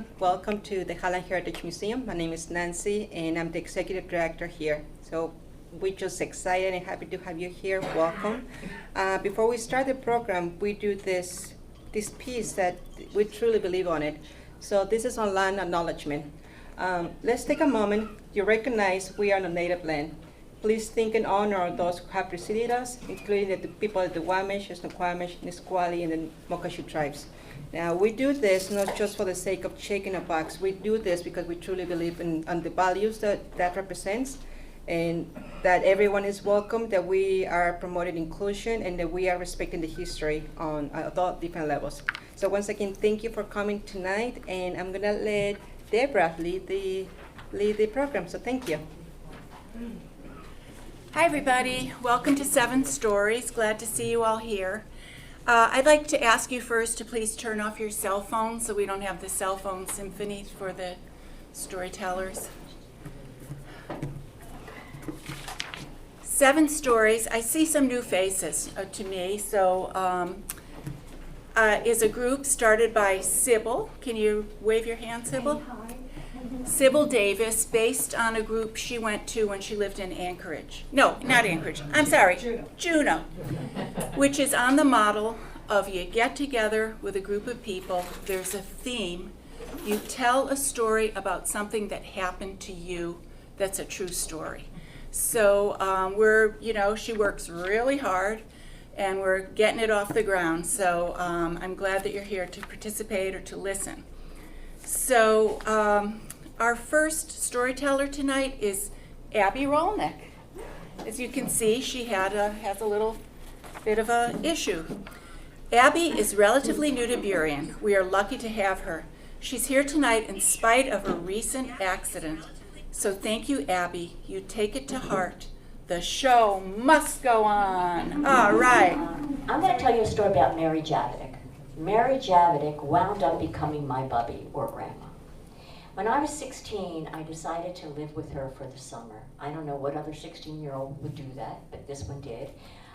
everyone. Welcome to the Highline Heritage Museum. My name is Nancy, and I'm the executive director here. So we're just excited and happy to have you here. Welcome. Before we start the program, we do this piece that we truly believe on it. So this is on land acknowledgement. Let's take a moment to recognize we are on a native land. Please think and honor those who have preceded us, including the people of the Wamish, Snoqualmie, Nisqually, and the Mokashu tribes. Now, we do this not just for the sake of checking a box. We do this because we truly believe in the values that represents, and that everyone is welcome, that we are promoting inclusion, and that we are respecting the history on all different levels. So once again, thank you for coming tonight, and I'm gonna let Deborah lead the program, so thank you. Hi everybody, welcome to 7 Stories. Glad to see you all here. I'd like to ask you first to please turn off your cell phones so we don't have the cell phone symphony for the storytellers. 7 Stories, I see some new faces to me, so is a group started by Sybil. Can you wave your hand, Sybil? Hi. Sybil Davis, based on a group she went to when she lived in Anchorage. No, not Anchorage. I'm sorry, Juneau, which is on the model of you get together with a group of people, there's a theme, you tell a story about something that happened to you that's a true story. So she works really hard and we're getting it off the ground. So I'm glad that you're here to participate or to listen. So our first storyteller tonight is Abby Rolnick. As you can see, she has a little bit of an issue. Abby is relatively new to Burien. We are lucky to have her. She's here tonight in spite of her recent accident. So thank you, Abby. You take it to heart. The show must go on. All right. I'm going to tell you a story about Mary Javidic. Mary Javidic wound up becoming my bubby or grandma. When I was 16, I decided to live with her for the summer. I don't know what other 16-year-old would do that, but this one did.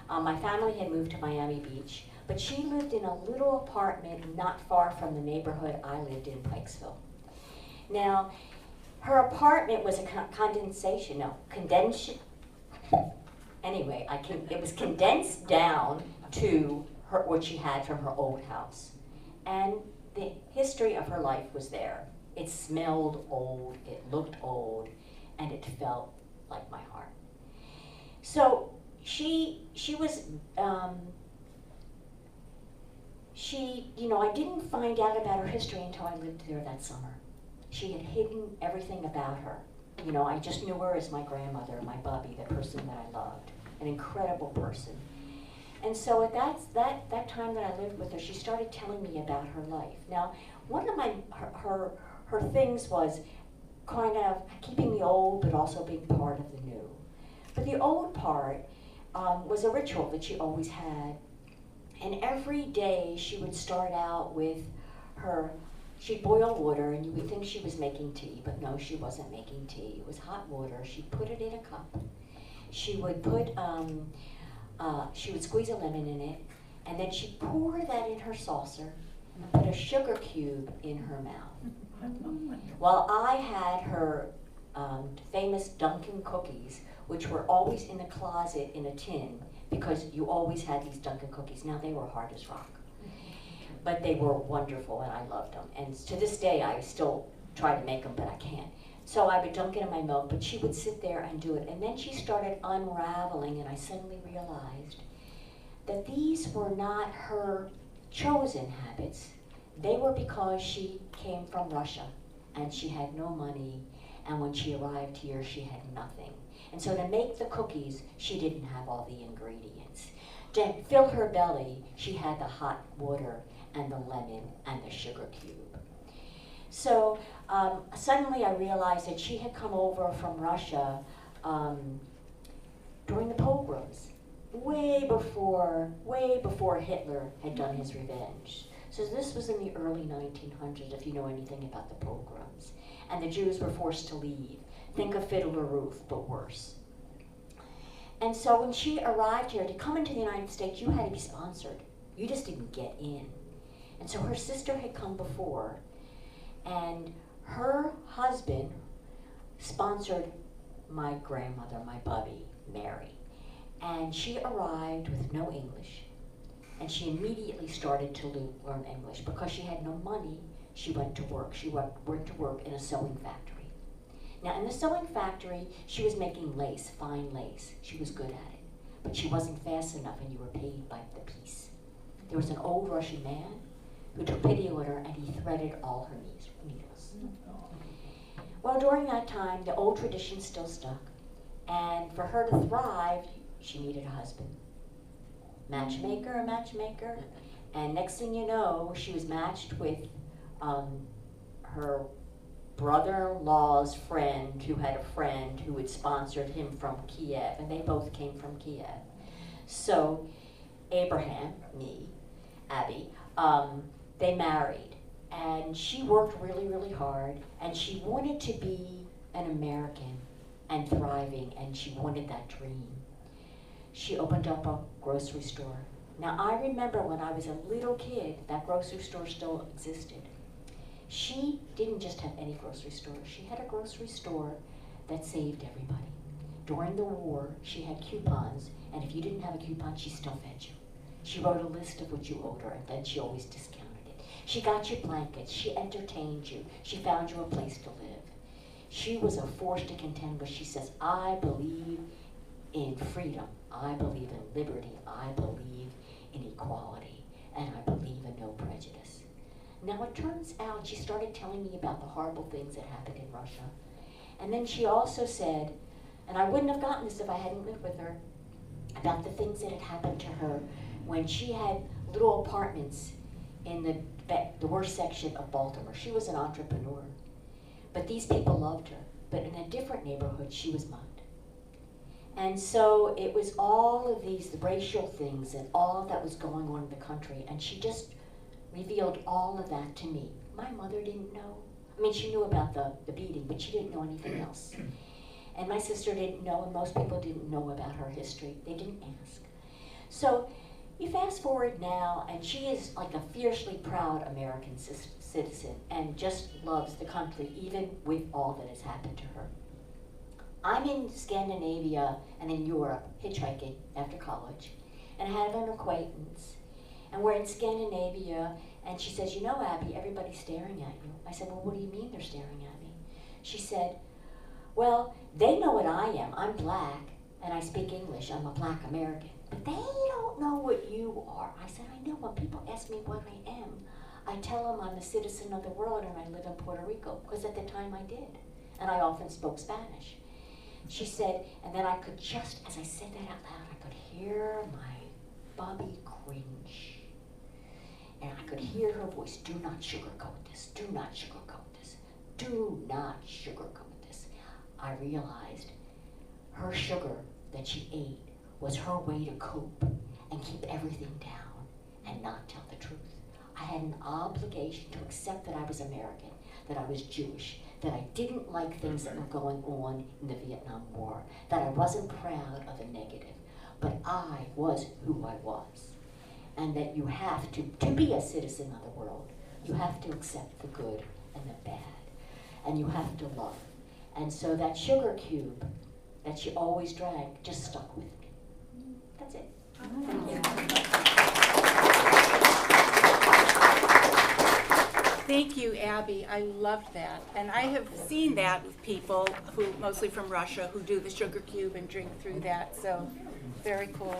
My family had moved to Miami Beach, but she lived in a little apartment not far from the neighborhood I lived in, Pikesville. Now, her apartment was a it was condensed down to what she had from her old house. And the history of her life was there. It smelled old, it looked old, and it felt like my heart. So she was, I didn't find out about her history until I lived there that summer. She had hidden everything about her. I just knew her as my grandmother, my bubby, the person that I loved, an incredible person. And so at that time that I lived with her, she started telling me about her life. Now, one of her things was kind of keeping the old, but also being part of the new. But the old part was a ritual that she always had. And every day she would start out with she'd boil water, and you would think she was making tea, but no, she wasn't making tea. It was hot water. She'd put it in a cup. She would she would squeeze a lemon in it, and then she'd pour that in her saucer and put a sugar cube in her mouth. While I had her famous Dunkin' cookies, which were always in the closet in a tin, because you always had these Dunkin' cookies. Now, they were hard as rock, but they were wonderful, and I loved them. And to this day, I still try to make them, but I can't. So I would dunk it in my milk, but she would sit there and do it. And then she started unraveling, and I suddenly realized that these were not her chosen habits. They were because she came from Russia, and she had no money, and when she arrived here, she had nothing. And so to make the cookies, she didn't have all the ingredients. To fill her belly, she had the hot water and the lemon and the sugar cube. So suddenly I realized that she had come over from Russia during the pogroms, way before Hitler had done his revenge. So this was in the early 1900s, if you know anything about the pogroms. And the Jews were forced to leave. Think of Fiddler Ruth, but worse. And so when she arrived here, to come into the United States, you had to be sponsored. You just didn't get in. And so her sister had come before, And her husband sponsored my grandmother, my Bubby, Mary. And she arrived with no English. And she immediately started to learn English. Because she had no money, she went to work. She went to work in a sewing factory. Now, in the sewing factory, she was making lace, fine lace. She was good at it. But she wasn't fast enough, and you were paid by the piece. There was an old Russian man who took pity on her, and he threaded all her needles. Well, during that time, the old tradition still stuck. And for her to thrive, she needed a husband. Matchmaker, a matchmaker. And next thing you know, she was matched with her brother-in-law's friend who had a friend who had sponsored him from Kiev, and they both came from Kiev. So Abraham, me, Abby, they married, and she worked really, really hard, and she wanted to be an American and thriving, and she wanted that dream. She opened up a grocery store. Now, I remember when I was a little kid, that grocery store still existed. She didn't just have any grocery store. She had a grocery store that saved everybody. During the war, she had coupons, and if you didn't have a coupon, she still fed you. She wrote a list of what you owed her, and then she always discounted it. She got you blankets. She entertained you. She found you a place to live. She was a force to contend with. She says, I believe in freedom. I believe in liberty. I believe in equality. And I believe in no prejudice. Now, it turns out she started telling me about the horrible things that happened in Russia. And then she also said, and I wouldn't have gotten this if I hadn't lived with her, about the things that had happened to her when she had little apartments in the worst section of Baltimore. She was an entrepreneur. But these people loved her. But in a different neighborhood, she was mugged. And so it was all of these racial things and all that was going on in the country. And she just revealed all of that to me. My mother didn't know. I mean, she knew about the beating, but she didn't know anything else. And my sister didn't know, and most people didn't know about her history. They didn't ask. So you fast forward now, and she is like a fiercely proud American citizen and just loves the country, even with all that has happened to her. I'm in Scandinavia and in Europe hitchhiking after college, and I have an acquaintance. And we're in Scandinavia, and she says, you know, Abby, everybody's staring at you. I said, well, what do you mean they're staring at me? She said, well, they know what I am. I'm black, and I speak English. I'm a black American. But they don't know what you are. I said, I know. When people ask me what I am, I tell them I'm a citizen of the world, and I live in Puerto Rico, because at the time I did. And I often spoke Spanish. She said, and then I could just, as I said that out loud, I could hear my Bobby cringe. And I could hear her voice, do not sugarcoat this, do not sugarcoat this, do not sugarcoat this. I realized her sugar that she ate was her way to cope and keep everything down and not tell the truth. I had an obligation to accept that I was American, that I was Jewish, that I didn't like things that were going on in the Vietnam War, that I wasn't proud of the negative, but I was who I was. And that you have to be a citizen of the world, you have to accept the good and the bad. And you have to love. And so that sugar cube that she always drank just stuck with me. That's it. Thank you. Thank you, Abby. I loved that. And I have seen that with people who, mostly from Russia, who do the sugar cube and drink through that. So very cool.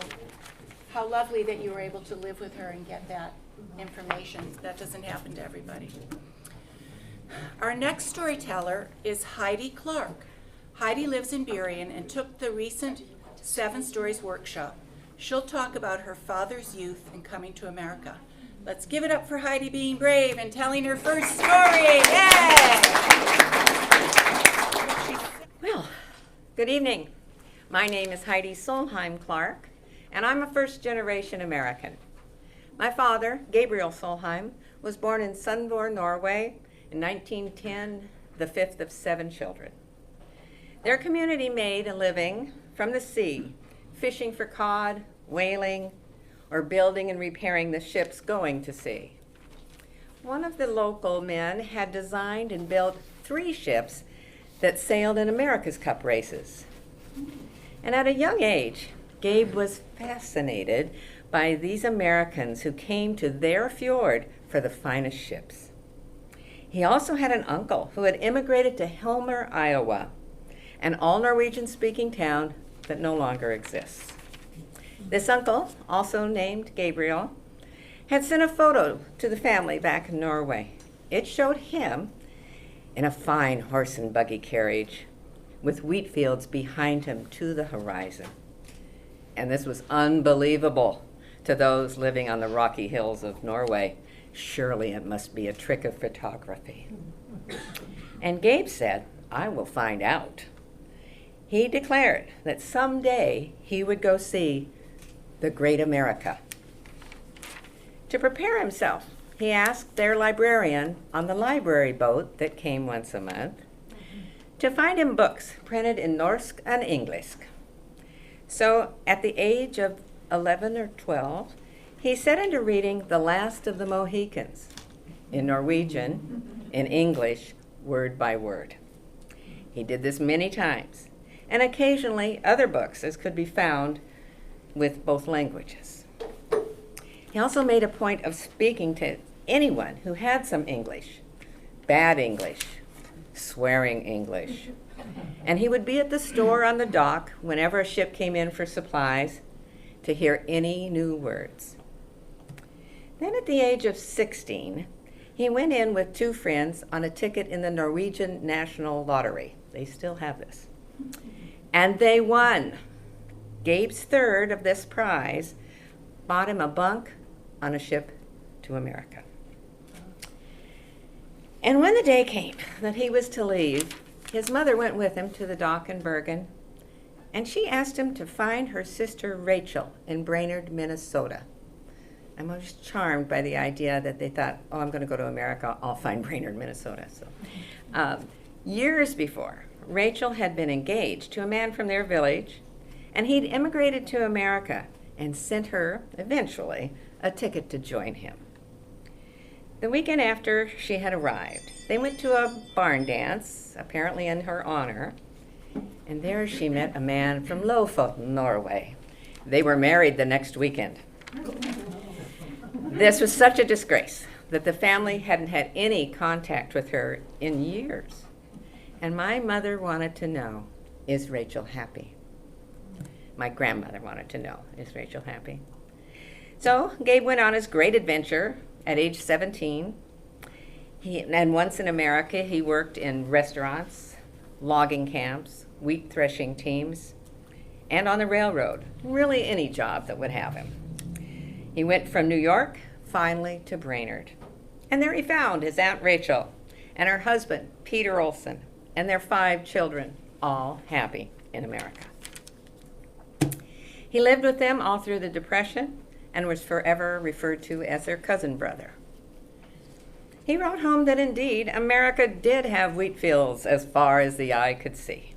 How lovely that you were able to live with her and get that information. That doesn't happen to everybody. Our next storyteller is Heidi Clark. Heidi lives in Burien and took the recent 7 Stories workshop. She'll talk about her father's youth and coming to America. Let's give it up for Heidi being brave and telling her first story. Yay! Well, good evening. My name is Heidi Solheim Clark, and I'm a first-generation American. My father, Gabriel Solheim, was born in Sundborg, Norway in 1910, the 5th of 7 children. Their community made a living from the sea, fishing for cod, whaling, or building and repairing the ships going to sea. one of the local men had designed and built 3 ships that sailed in America's Cup races. And at a young age, Gabe was fascinated by these Americans who came to their fjord for the finest ships. He also had an uncle who had immigrated to Helmer, Iowa, an all-Norwegian-speaking town that no longer exists. This uncle, also named Gabriel, had sent a photo to the family back in Norway. It showed him in a fine horse and buggy carriage with wheat fields behind him to the horizon. And this was unbelievable to those living on the rocky hills of Norway. Surely it must be a trick of photography. And Gabe said, I will find out. He declared that someday he would go see the great America. To prepare himself, he asked their librarian on the library boat that came once a month to find him books printed in Norsk and English. So at the age of 11 or 12, he set into reading The Last of the Mohicans in Norwegian, in English, word by word. He did this many times, and occasionally other books as could be found with both languages. He also made a point of speaking to anyone who had some English, bad English, swearing English. And he would be at the store on the dock whenever a ship came in for supplies to hear any new words. Then at the age of 16, he went in with 2 friends on a ticket in the Norwegian National Lottery. They still have this. And they won. Gabe's third of this prize bought him a bunk on a ship to America. And when the day came that he was to leave, his mother went with him to the dock in Burien, and she asked him to find her sister Rachel in Brainerd, Minnesota. I was charmed by the idea that they thought, oh, I'm going to go to America, I'll find Brainerd, Minnesota. So, years before, Rachel had been engaged to a man from their village, and he'd immigrated to America and sent her, eventually, a ticket to join him. The weekend after she had arrived, they went to a barn dance, apparently in her honor, and there she met a man from Lofoten, Norway. They were married the next weekend. This was such a disgrace that the family hadn't had any contact with her in years. And my mother wanted to know, is Rachel happy? My grandmother wanted to know, is Rachel happy? So Gabe went on his great adventure at age 17. And once in America, he worked in restaurants, logging camps, wheat threshing teams, and on the railroad, really any job that would have him. He went from New York, finally, to Brainerd. And there he found his Aunt Rachel and her husband, Peter Olson, and their 5 children, all happy in America. He lived with them all through the Depression and was forever referred to as their cousin brother. He wrote home that indeed America did have wheat fields as far as the eye could see.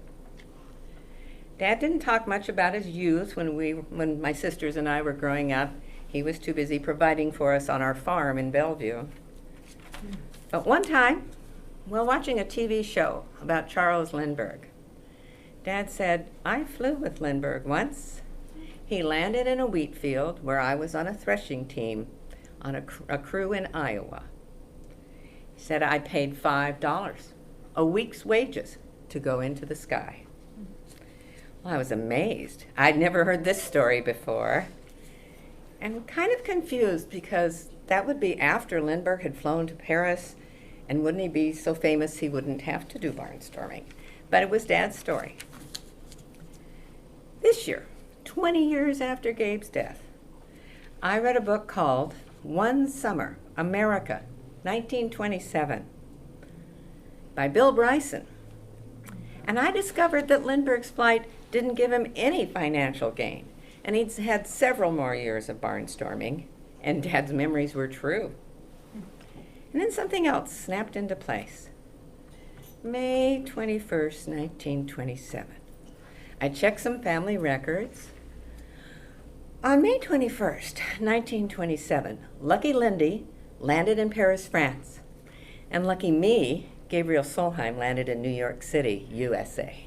Dad didn't talk much about his youth when my sisters and I were growing up. He was too busy providing for us on our farm in Bellevue. But one time, while watching a TV show about Charles Lindbergh, Dad said, I flew with Lindbergh once. He landed in a wheat field where I was on a threshing team on a crew in Iowa. He said I paid $5, a week's wages, to go into the sky. Well, I was amazed. I'd never heard this story before. And kind of confused because that would be after Lindbergh had flown to Paris, and wouldn't he be so famous he wouldn't have to do barnstorming? But it was Dad's story. This year, 20 years after Gabe's death, I read a book called One Summer, America, 1927, by Bill Bryson. And I discovered that Lindbergh's flight didn't give him any financial gain, and he'd had several more years of barnstorming, and Dad's memories were true. And then something else snapped into place. May 21st, 1927. I checked some family records. On May 21st, 1927, Lucky Lindy landed in Paris, France. And lucky me, Gabriel Solheim landed in New York City, USA.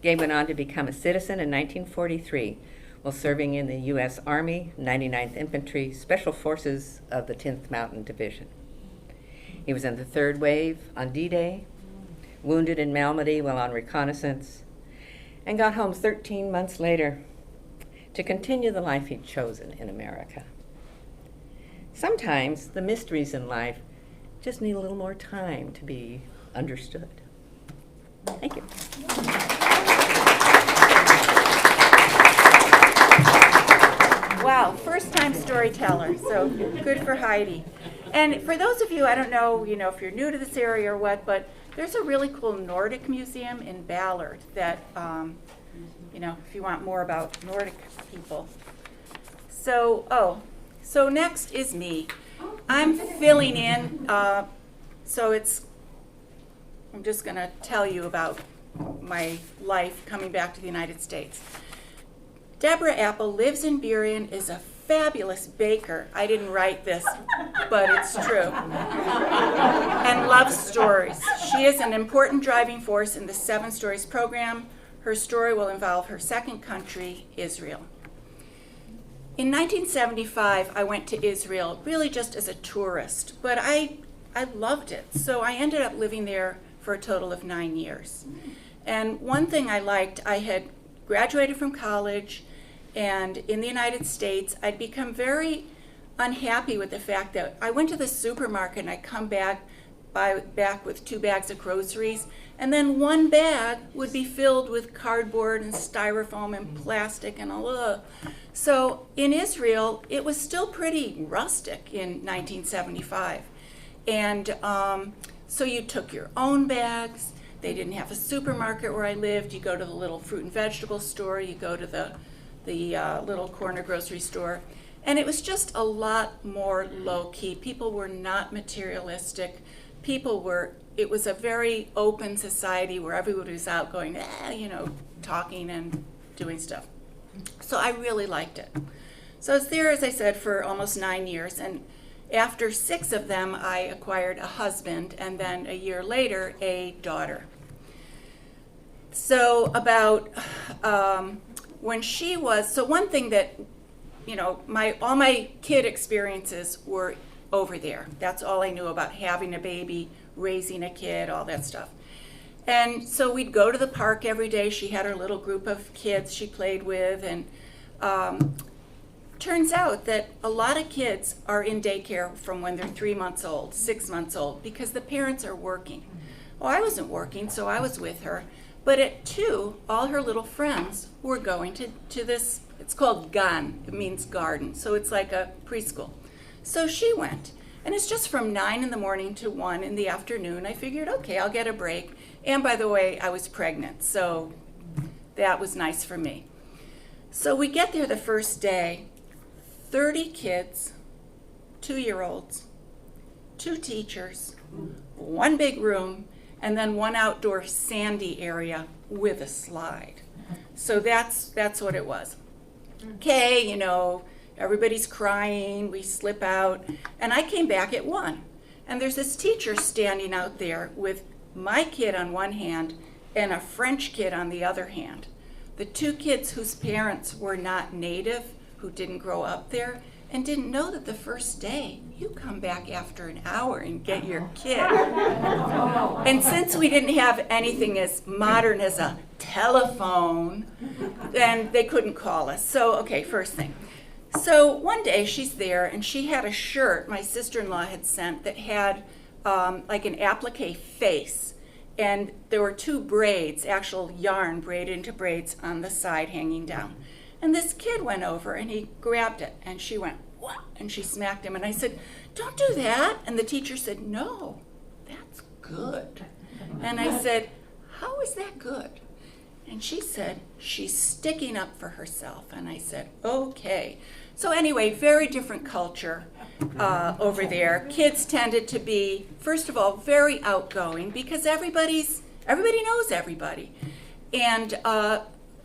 Gabe went on to become a citizen in 1943 while serving in the U.S. Army, 99th Infantry, Special Forces of the 10th Mountain Division. He was in the third wave on D-Day, wounded in Malmedy while on reconnaissance, and got home 13 months later to continue the life he'd chosen in America. Sometimes the mysteries in life just need a little more time to be understood. Thank you. Wow, first-time storyteller, so good for Heidi. And for those of you, I don't know, if you're new to this area or what, but there's a really cool Nordic museum in Ballard that, if you want more about Nordic people. So next is me. I'm filling in, I'm just going to tell you about my life coming back to the United States. Deborah Apple lives in Burien, is a fabulous baker. I didn't write this, but it's true. And loves stories. She is an important driving force in the 7 Stories program. Her story will involve her second country, Israel. In 1975, I went to Israel really just as a tourist, but I loved it. So I ended up living there for a total of 9 years. And one thing I liked, I had graduated from college, and in the United States, I'd become very unhappy with the fact that I went to the supermarket and I'd come back with 2 bags of groceries, and then 1 bag would be filled with cardboard and styrofoam and plastic and all. So in Israel, it was still pretty rustic in 1975. And so you took your own bags. They didn't have a supermarket where I lived. You go to the little fruit and vegetable store. You go to the little corner grocery store. And it was just a lot more low-key. People were not materialistic. It was a very open society where everybody was out going, talking and doing stuff. So I really liked it. So I was there, as I said, for almost 9 years. And after 6 of them, I acquired a husband, and then a year later, a daughter. So about one thing that, all my kid experiences were over there. That's all I knew about having a baby, raising a kid, all that stuff. And so we'd go to the park every day. She had her little group of kids she played with, and turns out that a lot of kids are in daycare from when they're 3 months old, 6 months old, because the parents are working. Well, I wasn't working, so I was with her. But at 2, all her little friends were going to this, it's called gan, it means garden, so it's like a preschool. So she went, and it's just from 9 in the morning to 1 in the afternoon. I figured, okay, I'll get a break. And by the way, I was pregnant, so that was nice for me. So we get there the first day, 30 kids, 2-year-olds, 2 teachers, 1 big room, and then 1 outdoor sandy area with a slide. So that's what it was. Okay, everybody's crying, we slip out, and I came back at 1. And there's this teacher standing out there with my kid on one hand and a French kid on the other hand. The 2 kids whose parents were not native, who didn't grow up there, and didn't know that the first day you come back after an hour and get your kid. And since we didn't have anything as modern as a telephone, then they couldn't call us. So, okay, first thing. So one day she's there, and she had a shirt my sister-in-law had sent that had like an applique face. And there were 2 braids, actual yarn braided into braids on the side hanging down. And this kid went over and he grabbed it, and she went, "What?" And she smacked him. And I said, "Don't do that." And the teacher said, "No, that's good." And I said, "How is that good?" And she said, "She's sticking up for herself." And I said, "Okay." So anyway, very different culture over there. Kids tended to be, first of all, very outgoing because everybody knows everybody, and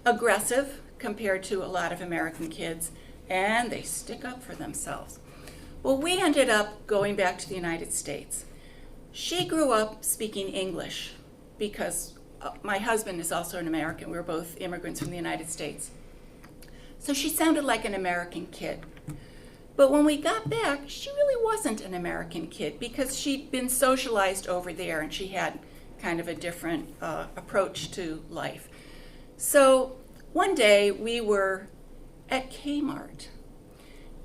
aggressive compared to a lot of American kids, and they stick up for themselves. Well, we ended up going back to the United States. She grew up speaking English because my husband is also an American. We were both immigrants from the United States. So she sounded like an American kid. But when we got back, she really wasn't an American kid because she'd been socialized over there and she had kind of a different approach to life. So one day we were at Kmart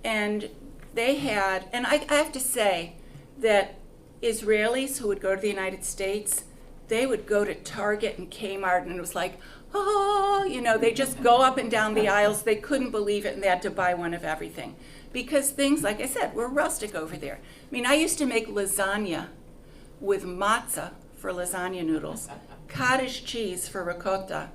and they had, and I have to say that Israelis who would go to the United States, they would go to Target and Kmart and it was like, oh, you know, they just go up and down the aisles. They couldn't believe it and they had to buy one of everything. Because things, like I said, were rustic over there. I mean, I used to make lasagna with matzah for lasagna noodles, cottage cheese for ricotta,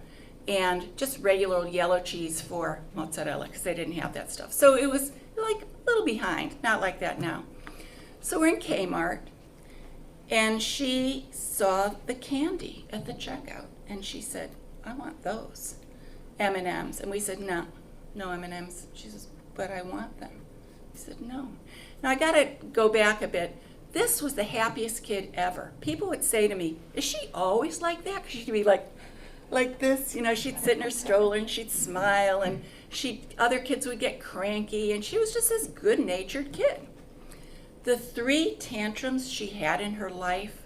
and just regular old yellow cheese for mozzarella because they didn't have that stuff. So it was like a little behind, not like that now. So we're in Kmart, and she saw the candy at the checkout, and she said, I want those M&Ms. And we said, no M&Ms. She says, but I want them. I said, no. Now I gotta go back a bit. This was the happiest kid ever. People would say to me, is she always like that? Because she'd be like this, you know, she'd sit in her stroller and she'd smile and other kids would get cranky and she was just this good-natured kid. The 3 tantrums she had in her life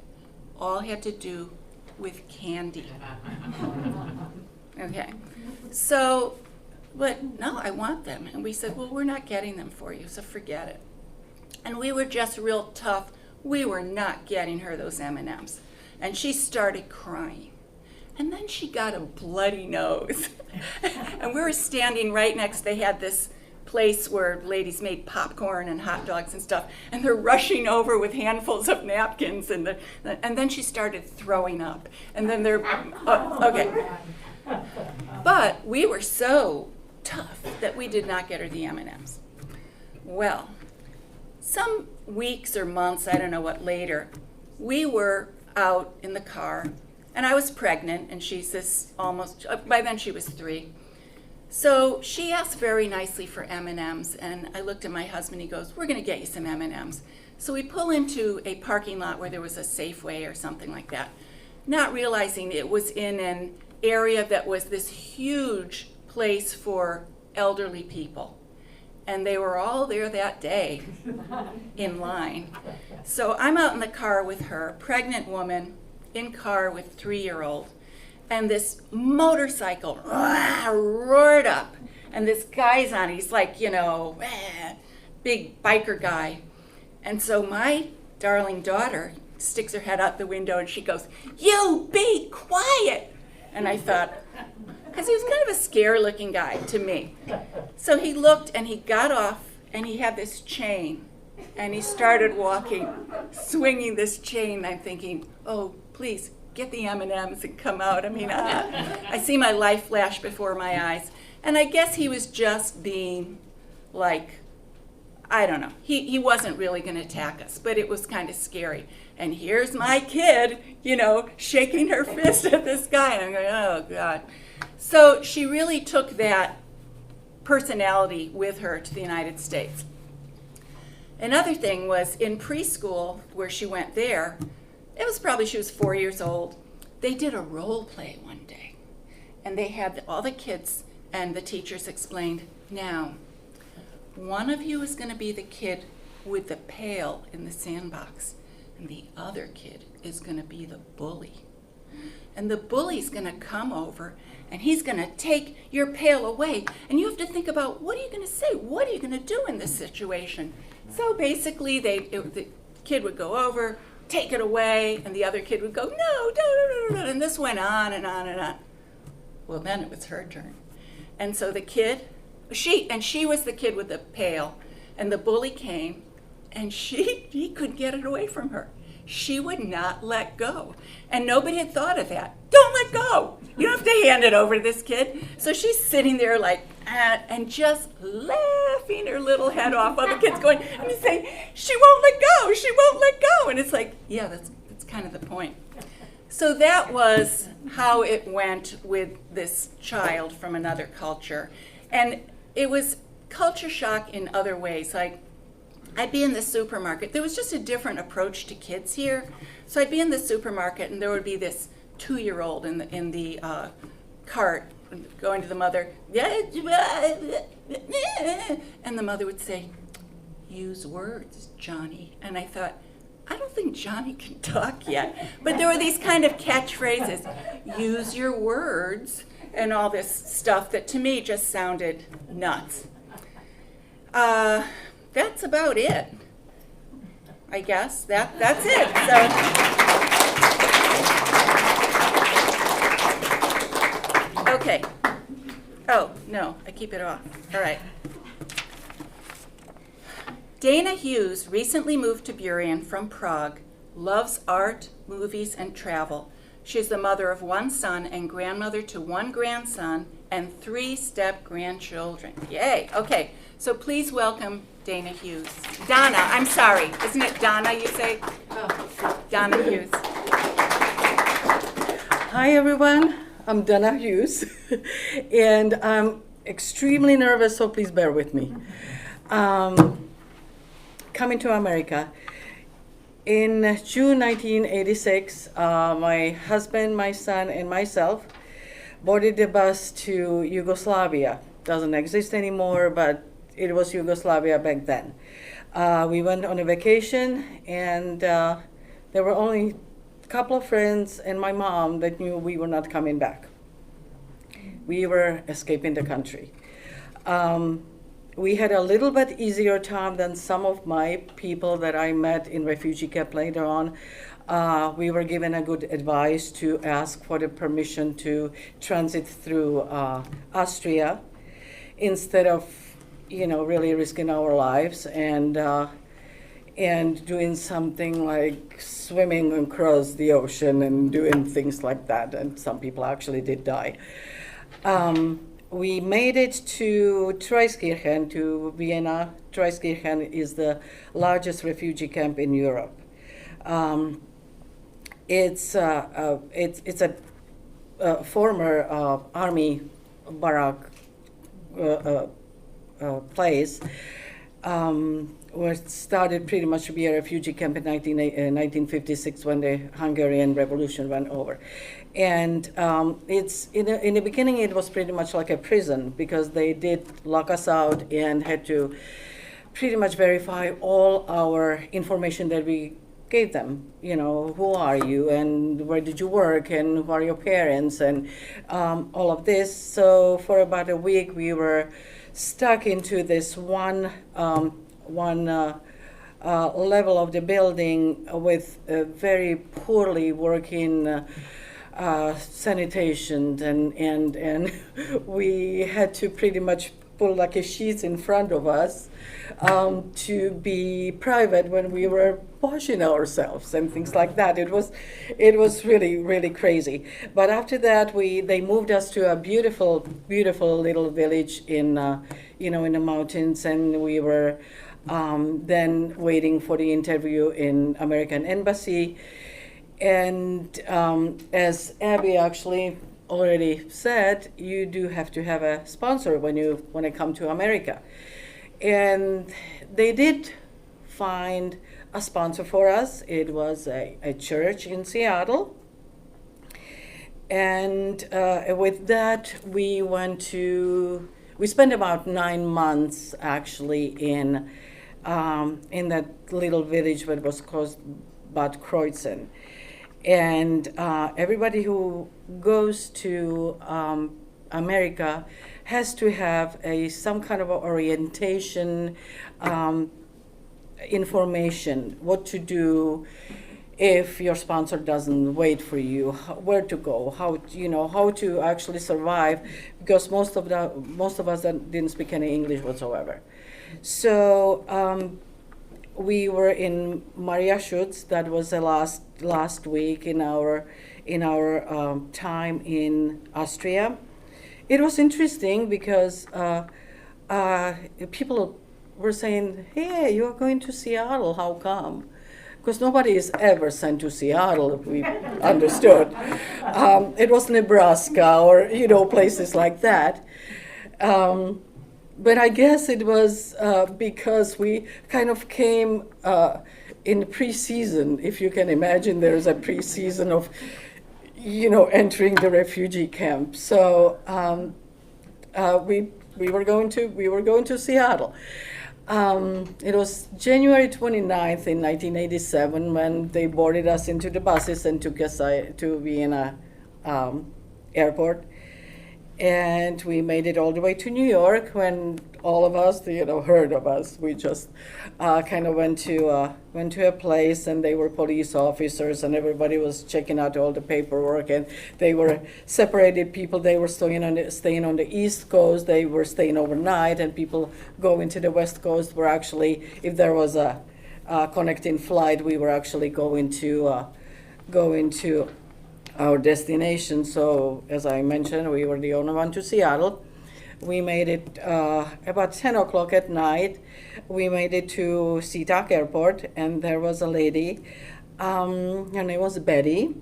all had to do with candy. Okay, so, but no, I want them. And we said, well, we're not getting them for you, so forget it. And we were just real tough. We were not getting her those M&Ms. And she started crying. And then she got a bloody nose. And we were standing right next, they had this place where ladies made popcorn and hot dogs and stuff, and they're rushing over with handfuls of napkins, and then she started throwing up. And then okay. But we were so tough that we did not get her the M&Ms. Well, some weeks or months, I don't know what, later, we were out in the car, and I was pregnant, and she's this almost, by then she was 3. So she asked very nicely for M&Ms, and I looked at my husband, he goes, we're gonna get you some M&Ms. So we pull into a parking lot where there was a Safeway or something like that, not realizing it was in an area that was this huge place for elderly people. And they were all there that day in line. So I'm out in the car with her, pregnant woman, in car with 3-year-old, and this motorcycle roared up, and this guy's on it. He's like, you know, big biker guy. And so my darling daughter sticks her head out the window and she goes, you be quiet. And I thought, because he was kind of a scare-looking guy to me. So he looked and he got off and he had this chain and he started walking, swinging this chain. I'm thinking, oh, please, get the M&Ms and come out. I mean, I see my life flash before my eyes. And I guess he was just being like, I don't know. He wasn't really going to attack us, but it was kind of scary. And here's my kid, you know, shaking her fist at this guy. And I'm going, oh, God. So she really took that personality with her to the United States. Another thing was in preschool, where she went there, it was probably she was 4 years old. They did a role play one day. And they had all the kids, and the teachers explained, now, one of you is going to be the kid with the pail in the sandbox, and the other kid is going to be the bully. And the bully's going to come over, and he's going to take your pail away. And you have to think about, what are you going to say? What are you going to do in this situation? So basically, the kid would go over, take it away, and the other kid would go, no, and this went on and on and on. Well, then it was her turn. And so the kid, she was the kid with the pail, and the bully came, and he couldn't get it away from her. She would not let go. And nobody had thought of that. Don't let go. You don't have to hand it over to this kid. So she's sitting there like, and just laughing her little head off while the kid's going, and he's saying, she won't let go, she won't let go. And it's like, yeah, that's kind of the point. So that was how it went with this child from another culture. And it was culture shock in other ways. Like, I'd be in the supermarket. There was just a different approach to kids here. So I'd be in the supermarket, and there would be this 2-year-old in the cart going to the mother, and the mother would say, "Use words, Johnny." And I thought, I don't think Johnny can talk yet. But there were these kind of catchphrases, "Use your words," and all this stuff that to me just sounded nuts. That's about it. I guess that's it. So, okay. Oh, no, I keep it off. All right. Dana Hughes recently moved to Burien from Prague, loves art, movies, and travel. She's the mother of 1 son and grandmother to 1 grandson and 3 step-grandchildren. Yay. Okay, so please welcome Dana Hughes. Donna, I'm sorry. Isn't it Donna you say? Oh. Donna Hughes. Hi everyone, I'm Donna Hughes, and I'm extremely nervous, so please bear with me. Coming to America. In June 1986, my husband, my son, and myself boarded the bus to Yugoslavia. Doesn't exist anymore, but it was Yugoslavia back then. We went on a vacation, and there were only a couple of friends and my mom that knew we were not coming back. We were escaping the country. We had a little bit easier time than some of my people that I met in refugee camp later on. We were given a good advice to ask for the permission to transit through Austria instead of, really risking our lives and doing something like swimming across the ocean and doing things like that. And some people actually did die. We made it to Traiskirchen, to Vienna. Traiskirchen is the largest refugee camp in Europe. It's a former army barrack place where it started pretty much to be a refugee camp in 1956 when the Hungarian Revolution went over. And it's in the beginning it was pretty much like a prison because they did lock us out and had to pretty much verify all our information that we gave them. Who are you and where did you work and who are your parents and all of this. So for about a week we were stuck into this one level of the building with very poorly working sanitation and we had to pretty much pull like a sheet in front of us to be private when we were washing ourselves and things like that. It was really, really crazy. But after that, they moved us to a beautiful, beautiful little village in in the mountains, and we were then waiting for the interview in American Embassy. And as Abby actually already said, you do have to have a sponsor when you come to America. And they did find a sponsor for us. It was a church in Seattle. And with that, we spent about 9 months actually in that little village that was called Bad Kreuzen. And everybody who goes to America has to have some kind of orientation, information, what to do if your sponsor doesn't wait for you, where to go, how to actually survive, because most of us didn't speak any English whatsoever. So we were in Mariaschutz. That was the last week in our time in Austria. It was interesting because people were saying, "Hey, you are going to Seattle? How come?" Because nobody is ever sent to Seattle, if we understood. It was Nebraska or places like that. but I guess it was because we kind of came in pre-season. If you can imagine, there's a pre-season of, entering the refugee camp. So we were going to Seattle. It was January 29th in 1987 when they boarded us into the buses and took us to Vienna airport. And we made it all the way to New York when all of us, heard of us. We just kind of went to a place, and they were police officers, and everybody was checking out all the paperwork. And they were separated people. They were staying on the East Coast. They were staying overnight, and people going to the West Coast were actually, if there was a connecting flight, we were actually going to our destination. So as I mentioned, we were the only one to Seattle. We made it about 10 o'clock at night. We made it to SeaTac Airport, and there was a lady. Her name was Betty,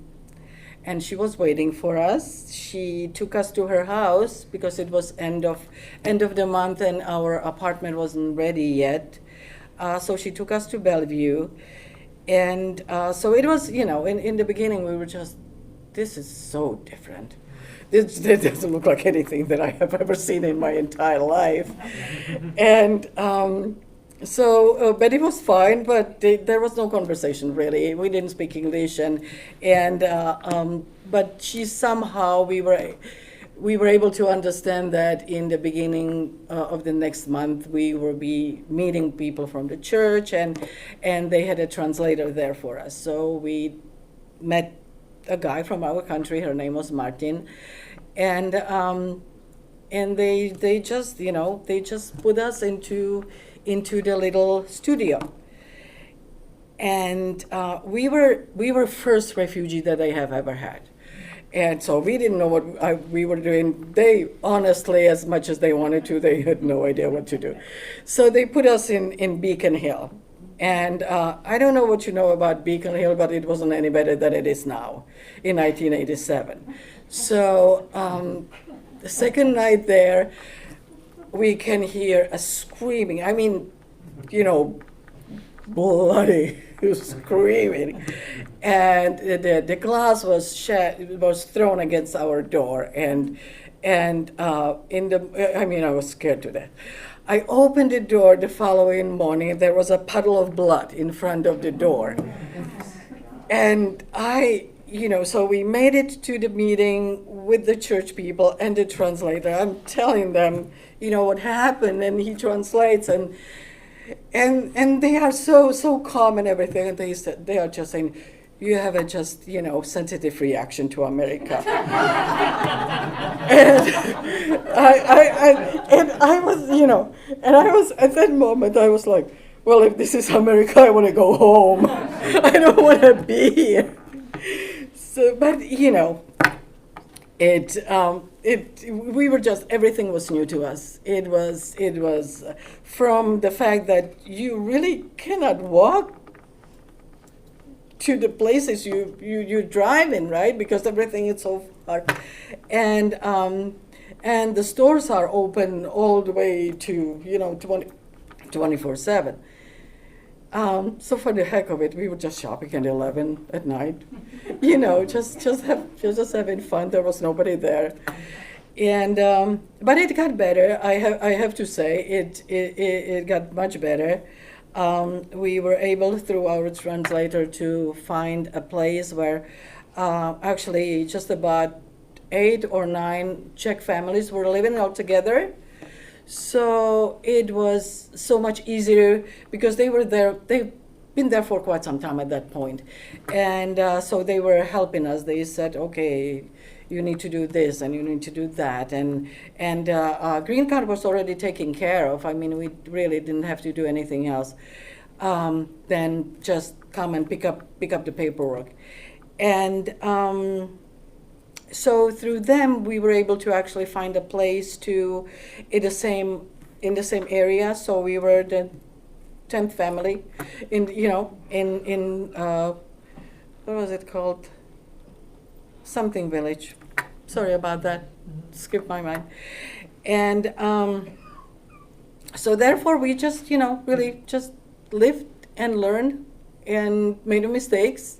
and she was waiting for us. She took us to her house because it was end of the month, and our apartment wasn't ready yet. So she took us to Bellevue, and so it was, in the beginning we were just, this is so different. This doesn't look like anything that I have ever seen in my entire life. And so Betty was fine, but there was no conversation really. We didn't speak English, but she somehow, we were able to understand that in the beginning of the next month we will be meeting people from the church, and they had a translator there for us. So we met a guy from our country. Her name was Martin, and they just put us into the little studio, and we were first refugee that they have ever had, and so we didn't know what we were doing. They honestly, as much as they wanted to, they had no idea what to do, so they put us in Beacon Hill. And I don't know what you know about Beacon Hill, but it wasn't any better than it is now in 1987. So the second night there, we can hear a screaming. I mean, bloody screaming. And the glass was thrown against our door. And I was scared to death. I opened the door the following morning. There was a puddle of blood in front of the door. And so we made it to the meeting with the church people and the translator. I'm telling them, what happened, and he translates, and they are so calm and everything. And they are just saying, you have a just, sensitive reaction to America. And I was, at that moment, I was like, well, if this is America, I want to go home. I don't want to be here. So, but, we were just, everything was new to us. It was from the fact that you really cannot walk to the places you drive in, right? Because everything is so far, and the stores are open all the way to 24/7. So for the heck of it, we were just shopping at 11 at night, just having fun. There was nobody there, and but it got better. I have to say it got much better. We were able, through our translator, to find a place where actually just about 8 or 9 Czech families were living all together. So it was so much easier because they were there. They've been there for quite some time at that point. And so they were helping us. They said, okay, you need to do this and you need to do that. And green card was already taken care of. I mean, we really didn't have to do anything else. Then just come and pick up the paperwork. And so through them, we were able to actually find a place in the same area. So we were the 10th family in what was it called? Something village. Sorry about that. Skipped my mind. And So therefore, we just, really just lived and learned and made mistakes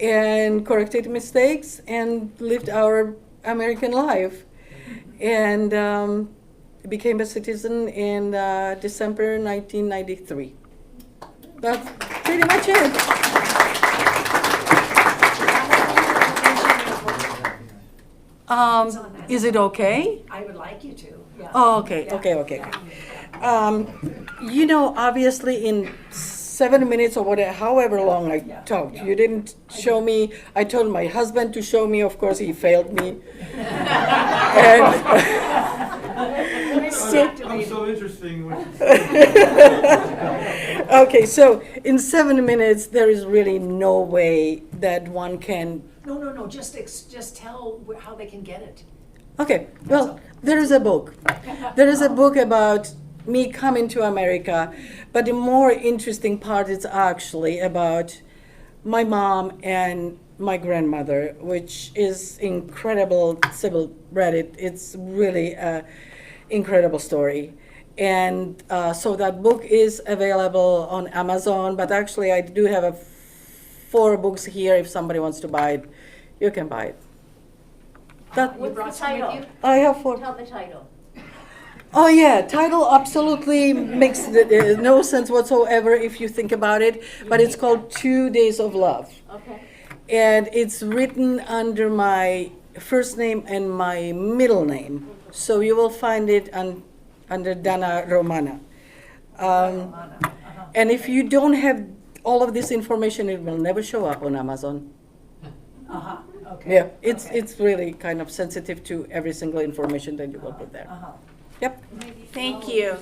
and corrected mistakes and lived our American life. And became a citizen in December 1993. That's pretty much it. Is it okay? I would like you to, yeah. Oh, okay. Obviously in 7 minutes or whatever, however long I talked, you didn't show me. I told my husband to show me. Of course, he failed me. I'm so interesting. Okay, so in 7 minutes, there is really no way that one can. No, just tell how they can get it. Okay, well, there is a book. There is a book about me coming to America, but the more interesting part is actually about my mom and my grandmother, which is incredible. Sybil read it. It's really an incredible story. And so that book is available on Amazon, but actually I do have 4 books here. If somebody wants to buy it, you can buy it. What's the title? I have 4. Tell the title. Oh yeah, title absolutely makes no sense whatsoever if you think about it, but it's called 2 Days of Love. Okay. And it's written under my first name and my middle name. So you will find it under Dana Romana. And if you don't have all of this information, it will never show up on Amazon. Okay. Yeah, it's really kind of sensitive to every single information that you will put there. Yep. Thank you.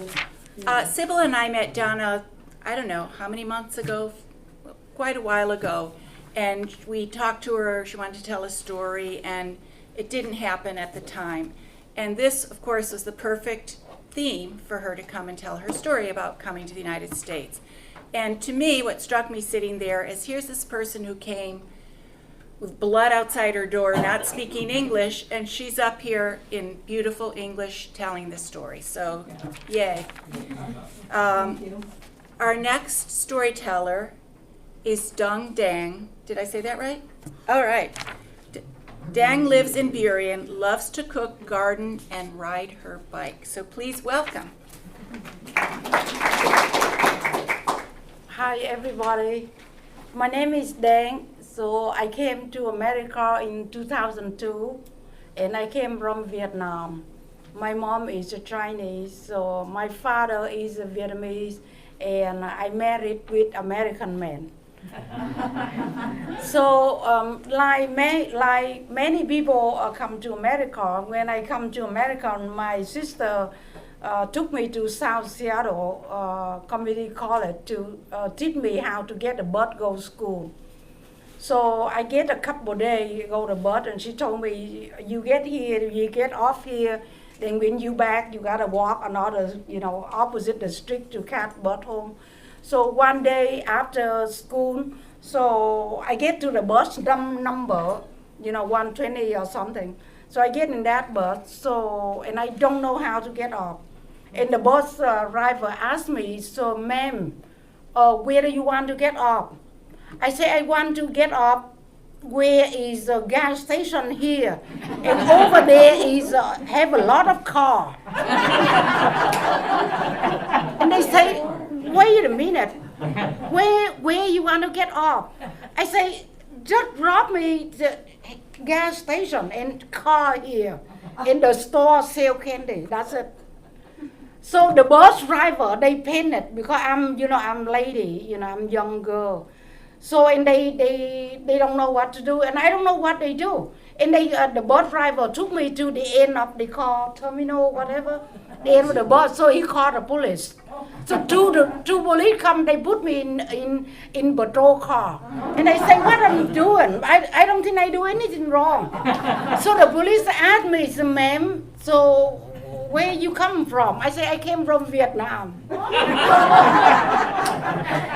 Sybil and I met Donna, I don't know, how many months ago? Quite a while ago. And we talked to her, she wanted to tell a story, and it didn't happen at the time. And this, of course, was the perfect theme for her to come and tell her story about coming to the United States. And to me, what struck me sitting there is here's this person who came with blood outside her door, not speaking English, and she's up here in beautiful English telling this story. So, yay. Our next storyteller is Dung Dang. Did I say that right? All right. Dang lives in Burien, loves to cook, garden, and ride her bike. So please welcome. Hi everybody, my name is Dang. So I came to America in 2002 and I came from Vietnam. My mom is a Chinese, so my father is a Vietnamese, and I married with American men. So like many people come to America, when I come to America, my sister took me to South Seattle Community College to teach me how to get a bus go school. So I get a couple of days go to bus, and she told me, you get here, you get off here, then when you back, you gotta walk another, opposite the street to catch bus home. So one day after school, so I get to the bus number, 120 or something. So I get in that bus, and I don't know how to get off. And the bus driver asked me, so ma'am, where do you want to get off? I say, I want to get off where is a gas station here. And over there is have a lot of car. And they say, wait a minute, where you want to get off? I say, just drop me the gas station and car here. In the store sell candy, that's it. So the bus driver, they panicked because I'm lady, I'm young girl. So, and they don't know what to do, and I don't know what they do. And the bus driver took me to the end of the car terminal, whatever, the end of the bus, so he called the police. So two police come, they put me in patrol car. And I say, what am I doing? I don't think I do anything wrong. So the police asked me, so, ma'am, so where you come from? I say, I came from Vietnam.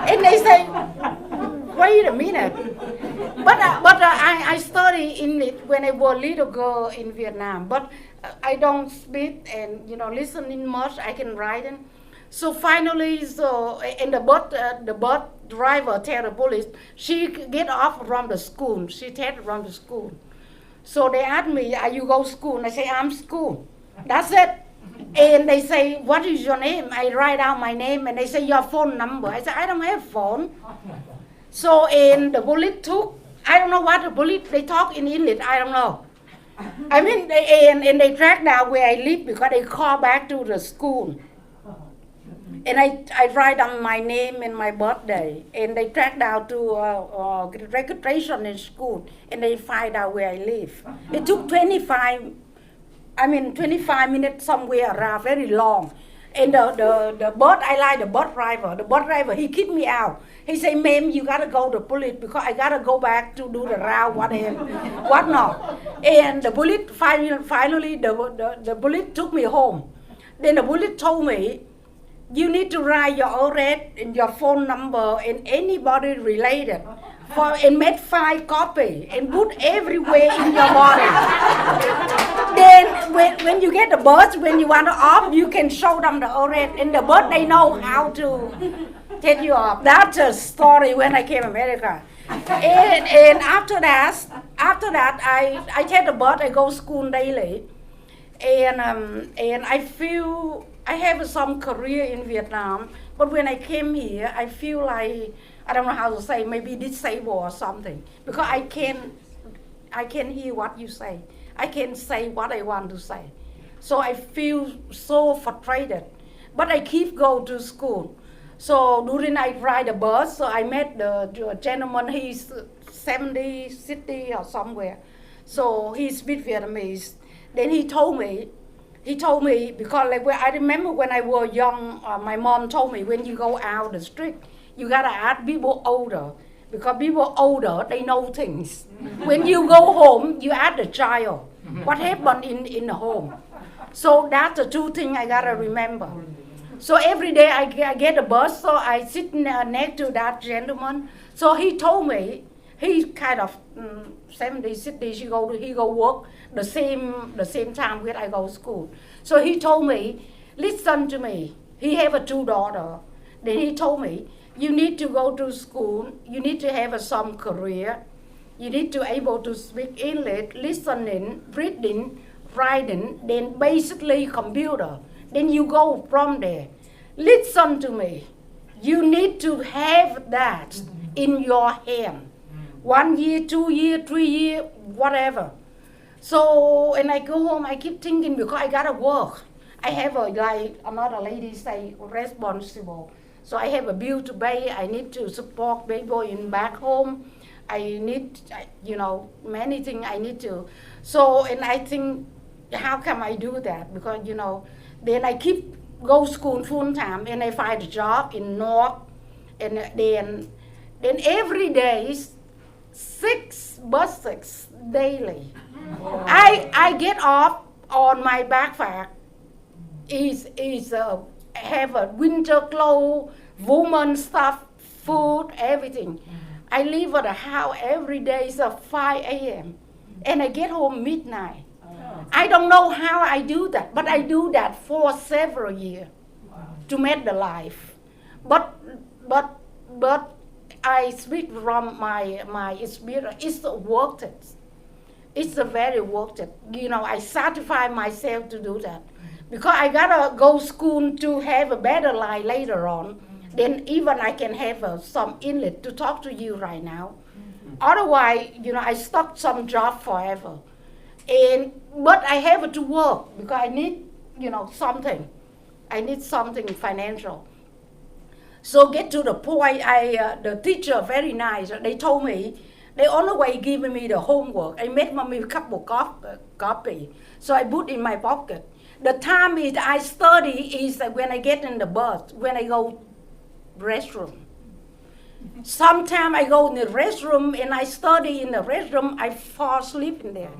And they say, wait a minute. But I studied in it when I was a little girl in Vietnam. But I don't speak and listening much. I can write it. So finally, and the bus driver tell the police, she get off from the school. She take from the school. So they asked me, are you go school? And I say, I'm school. That's it. And they say, what is your name? I write out my name, and they say, your phone number. I say, I don't have phone. So, and the police took, I don't know what the police, they talk in English, I don't know. I mean, and they track down where I live because they call back to the school. And I write down my name and my birthday, and they track down to registration in school, and they find out where I live. It took 25 minutes somewhere around, very long. And the bus, I like the bus driver. The bus driver, he kicked me out. He said, ma'am, you gotta go to police because I gotta go back to do the route, whatnot. And the police, finally, the police took me home. Then the police told me, you need to write your address and your phone number and anybody related and make 5 copies and put everywhere in your body. Then when you get the bus, when you want to off, you can show them the address, and the bus, they know how to take you off. That's a story when I came to America. And after that, I take the bus, I go to school daily. And I feel I have some career in Vietnam, but when I came here, I feel like, I don't know how to say, maybe disabled or something, because I can hear what you say. I can say what I want to say. So I feel so frustrated, but I keep going to school. So during I ride the bus, so I met the gentleman, he's 70, 60 or somewhere. So he speaks Vietnamese. Then he told me, because like I remember when I was young, my mom told me, when you go out the street, you gotta ask people older, because people older, they know things. When you go home, you ask the child, what happened in the home. So that's the 2 things I gotta remember. So every day I get a bus, so I sit next to that gentleman. So he told me, he's kind of 70, 60, he go work the same time when I go to school. So he told me, listen to me. He have 2 daughters. Then he told me, you need to go to school, you need to have some career, you need to able to speak English, listening, reading, writing, then basically computer. Then you go from there. Listen to me. You need to have that in your hand. 1 year, 2 year, 3 year, whatever. So, and I go home, I keep thinking, because I gotta work. I have like another lady say, responsible. So I have a bill to pay, I need to support people in back home. I need, many things I need to. So, and I think, how can I do that? Because, then I keep go school full time, and I find a job in North, and then every day, 6 buses daily. I get off on my backpack. Have a winter clothes, woman stuff, food, everything. I leave at the house every day at 5 a.m. and I get home midnight. I don't know how I do that, but I do that for several years to make the life. But I speak from my experience. It's worth it. It's very worth it. I satisfy myself to do that. Because I gotta go to school to have a better life later on. Then even I can have some English to talk to you right now. Otherwise, I stuck some job forever. But I have to work because I need, something. I need something financial. So get to the point, the teacher, very nice, they told me, they always give me the homework. I made me a couple copy. So I put in my pocket. The time I study is when I get in the bus, when I go restroom. Sometimes I go in the restroom and I study in the restroom, I fall asleep in there.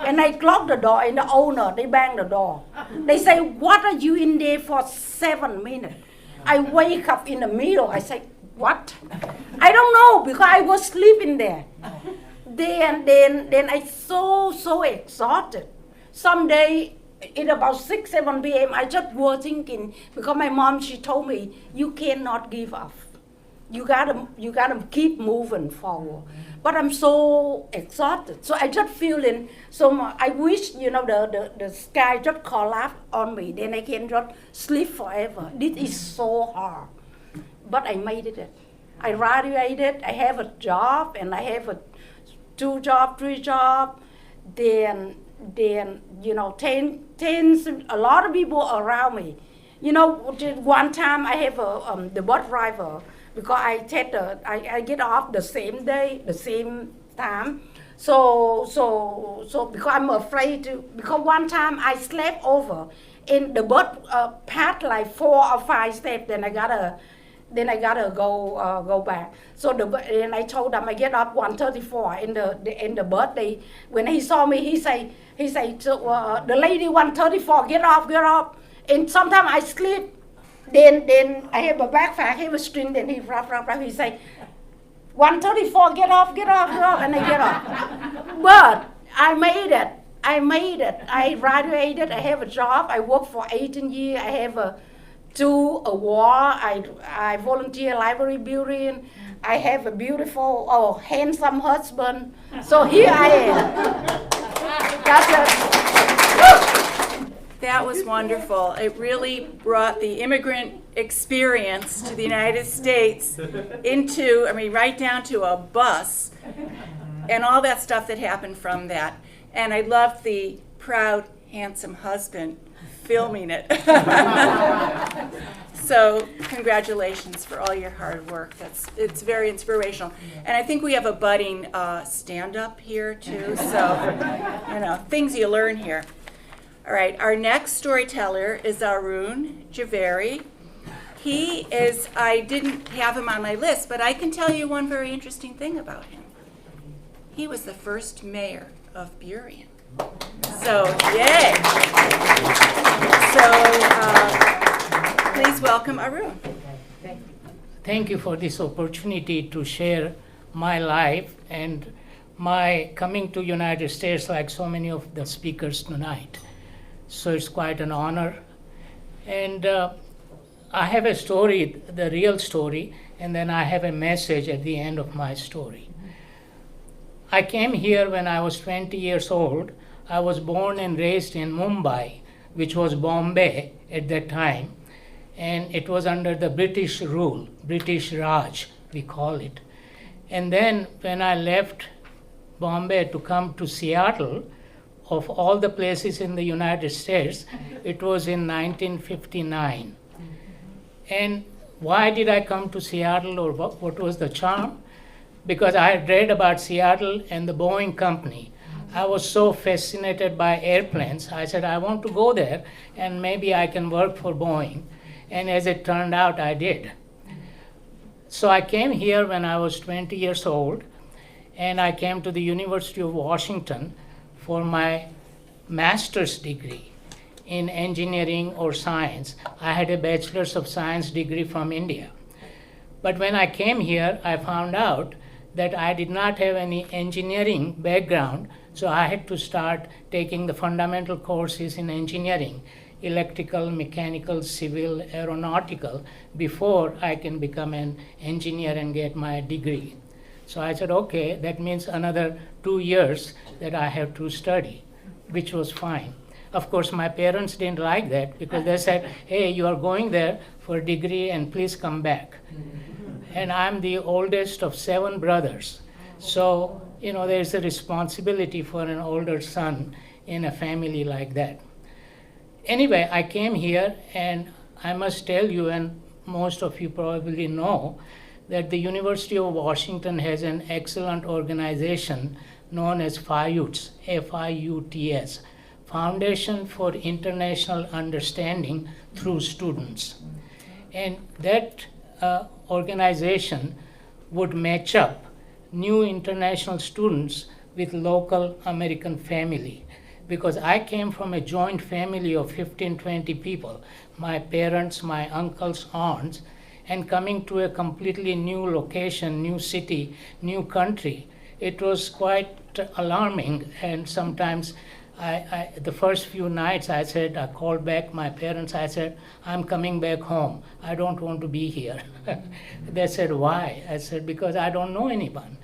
And I clock the door, and the owner, they bang the door. They say, what are you in there for 7 minutes? I wake up in the middle, I say, what? I don't know, because I was sleeping there. Then I so exhausted. Someday, in about 6, 7 p.m., I just was thinking, because my mom, she told me, you cannot give up. You gotta keep moving forward. But I'm so exhausted. So I just feeling so much. I wish, the sky just collapsed on me. Then I can just sleep forever. This is so hard. But I made it. I graduated. I have a job, and I have a 2 job, 3 job. Then a lot of people around me. One time I have the bus driver, because I get off the same day, the same time. So because I'm afraid to, because one time I slept over in the bus path like 4 or 5 steps, then I gotta go back. So and I told them I get up 1:34 in the bus. When he saw me, he say to the lady 1:34, get off. And sometimes I sleep. Then I have a backpack, I have a string. Then he rap. He say 1:34, get off, and I get off. But I made it. I graduated. I have a job. I worked for 18 years. I have 2 awards. I volunteer library building. I have a beautiful, handsome husband. So here I am. That's it. That was wonderful. It really brought the immigrant experience to the United States right down to a bus and all that stuff that happened from that. And I loved the proud, handsome husband filming it. So congratulations for all your hard work. It's very inspirational. And I think we have a budding stand-up here too. So, things you learn here. All right, our next storyteller is Arun Javeri. I didn't have him on my list, but I can tell you one very interesting thing about him. He was the first mayor of Burien. So, yay. So, please welcome Arun. Thank you for this opportunity to share my life and my coming to United States like so many of the speakers tonight. So it's quite an honor. And I have a story, the real story, and then I have a message at the end of my story. I came here when I was 20 years old. I was born and raised in Mumbai, which was Bombay at that time. And it was under the British rule, British Raj, we call it. And then when I left Bombay to come to Seattle, of all the places in the United States, it was in 1959. And why did I come to Seattle, or what was the charm? Because I had read about Seattle and the Boeing company. I was so fascinated by airplanes. I said, I want to go there and maybe I can work for Boeing. And as it turned out, I did. So I came here when I was 20 years old, and I came to the University of Washington for my master's degree in engineering or science. I had a bachelor's of science degree from India. But when I came here, I found out that I did not have any engineering background, so I had to start taking the fundamental courses in engineering, electrical, mechanical, civil, aeronautical, before I can become an engineer and get my degree. So I said, okay, that means another 2 years that I have to study, which was fine. Of course, my parents didn't like that because they said, hey, you are going there for a degree and please come back. And I'm the oldest of 7 brothers. So, there's a responsibility for an older son in a family like that. Anyway, I came here, and I must tell you, and most of you probably know, that the University of Washington has an excellent organization known as FIUTS, F-I-U-T-S, Foundation for International Understanding Through Students. And that organization would match up new international students with local American family. Because I came from a joint family of 15, 20 people, my parents, my uncles, aunts, and coming to a completely new location, new city, new country, it was quite alarming and sometimes the first few nights I said, I called back my parents, I said, I'm coming back home. I don't want to be here. They said, why? I said, because I don't know anyone.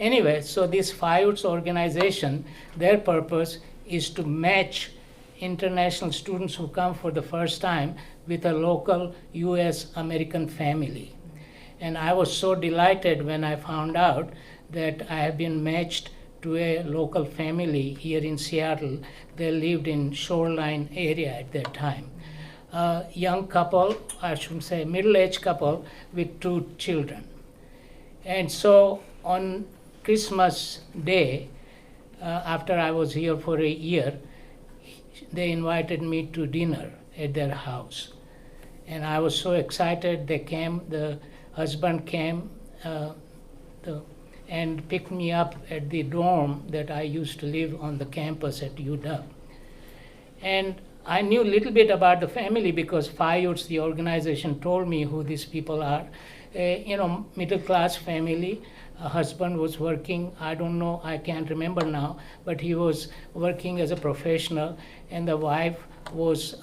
Anyway, so this FIUTS organization, their purpose is to match international students who come for the first time with a local US American family. And I was so delighted when I found out that I have been matched to a local family here in Seattle. They lived in Shoreline area at that time. A young couple, I should say middle-aged couple with 2 children. And so on Christmas Day, after I was here for a year, they invited me to dinner at their house. And I was so excited. They came, the husband came and picked me up at the dorm that I used to live on the campus at UW. And I knew a little bit about the family because FIUTS, the organization, told me who these people are. Middle-class family. A husband was working, I don't know, I can't remember now, but he was working as a professional, and the wife was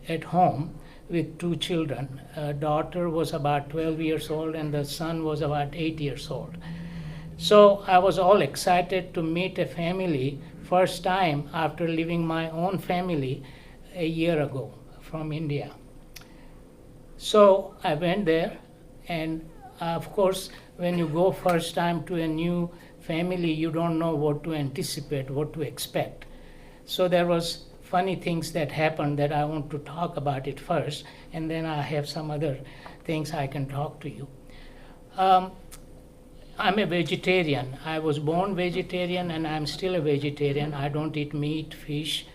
at home with 2 children. A daughter was about 12 years old, and the son was about 8 years old. So I was all excited to meet a family, first time after leaving my own family a year ago from India. So I went there, and of course, when you go first time to a new family, you don't know what to anticipate, what to expect. So there was funny things that happened that I want to talk about it first, and then I have some other things I can talk to you. I'm a vegetarian. I was born vegetarian, and I'm still a vegetarian. I don't eat meat, fish,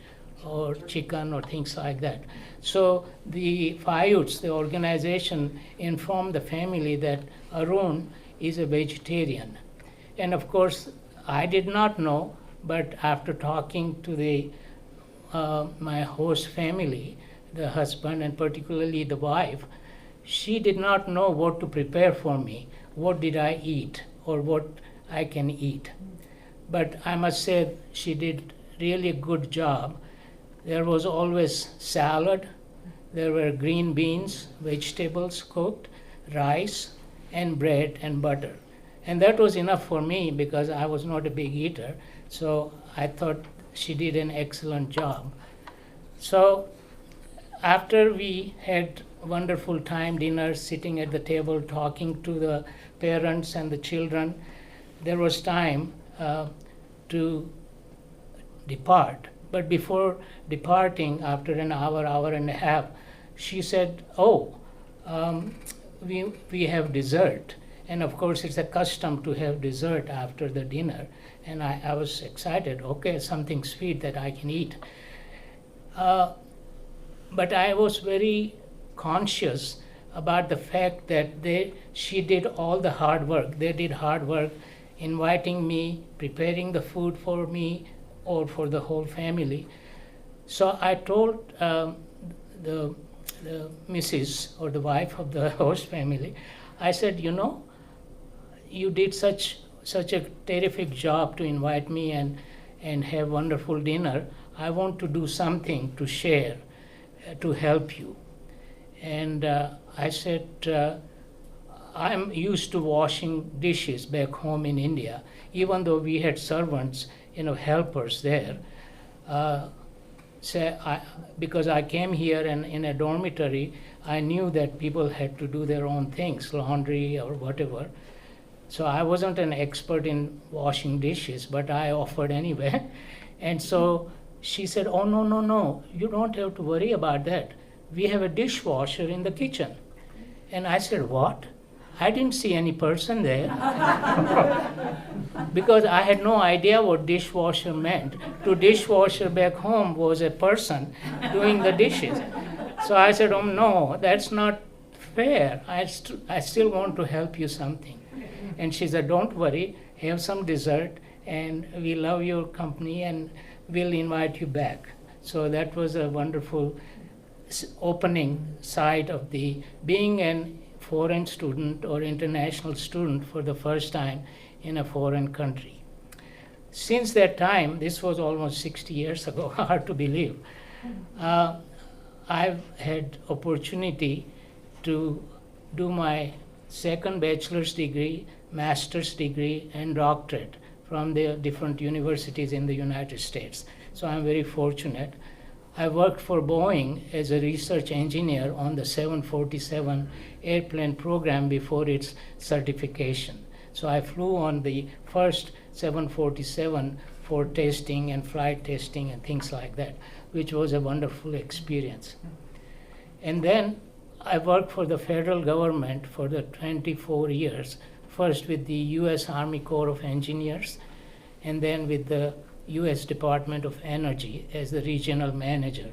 or chicken, or things like that. So the FIUTS, the organization, informed the family that Arun is a vegetarian. And of course, I did not know, but after talking to my host family, the husband and particularly the wife, she did not know what to prepare for me. What did I eat or what I can eat? But I must say she did really a good job. There was always salad, there were green beans, vegetables cooked, rice, and bread and butter. And that was enough for me because I was not a big eater. So I thought she did an excellent job. So after we had wonderful time, dinner, sitting at the table, talking to the parents and the children, there was time to depart. But before departing, after an hour, hour and a half, she said, we have dessert. And of course, it's a custom to have dessert after the dinner. And I was excited, okay, something sweet that I can eat. But I was very conscious about the fact that she did all the hard work. They did hard work inviting me, preparing the food for me or for the whole family. So I told the missus or the wife of the host family, I said, you did such a terrific job to invite me and have wonderful dinner. I want to do something to share, to help you. And I said, I'm used to washing dishes back home in India, even though we had servants, helpers there. Because I came here and in a dormitory, I knew that people had to do their own things, laundry or whatever. So I wasn't an expert in washing dishes, but I offered anyway. And so she said, oh, no, you don't have to worry about that. We have a dishwasher in the kitchen. And I said, what? I didn't see any person there. Because I had no idea what dishwasher meant. To dishwasher back home was a person doing the dishes. So I said, oh no, that's not fair. I still want to help you something. And she said, don't worry, have some dessert, and we love your company, and we'll invite you back. So that was a wonderful opening side of the being an foreign student or international student for the first time in a foreign country. since that time, this was almost 60 years ago, hard to believe, I've had opportunity to do my second bachelor's degree, master's degree, and doctorate from the different universities in the United States. So I'm very fortunate. I worked for Boeing as a research engineer on the 747 airplane program before its certification. So I flew on the first 747 for testing and flight testing and things like that, which was a wonderful experience. And then I worked for the federal government for the 24 years, first with the U.S. Army Corps of Engineers, and then with the U.S. Department of Energy as the regional manager.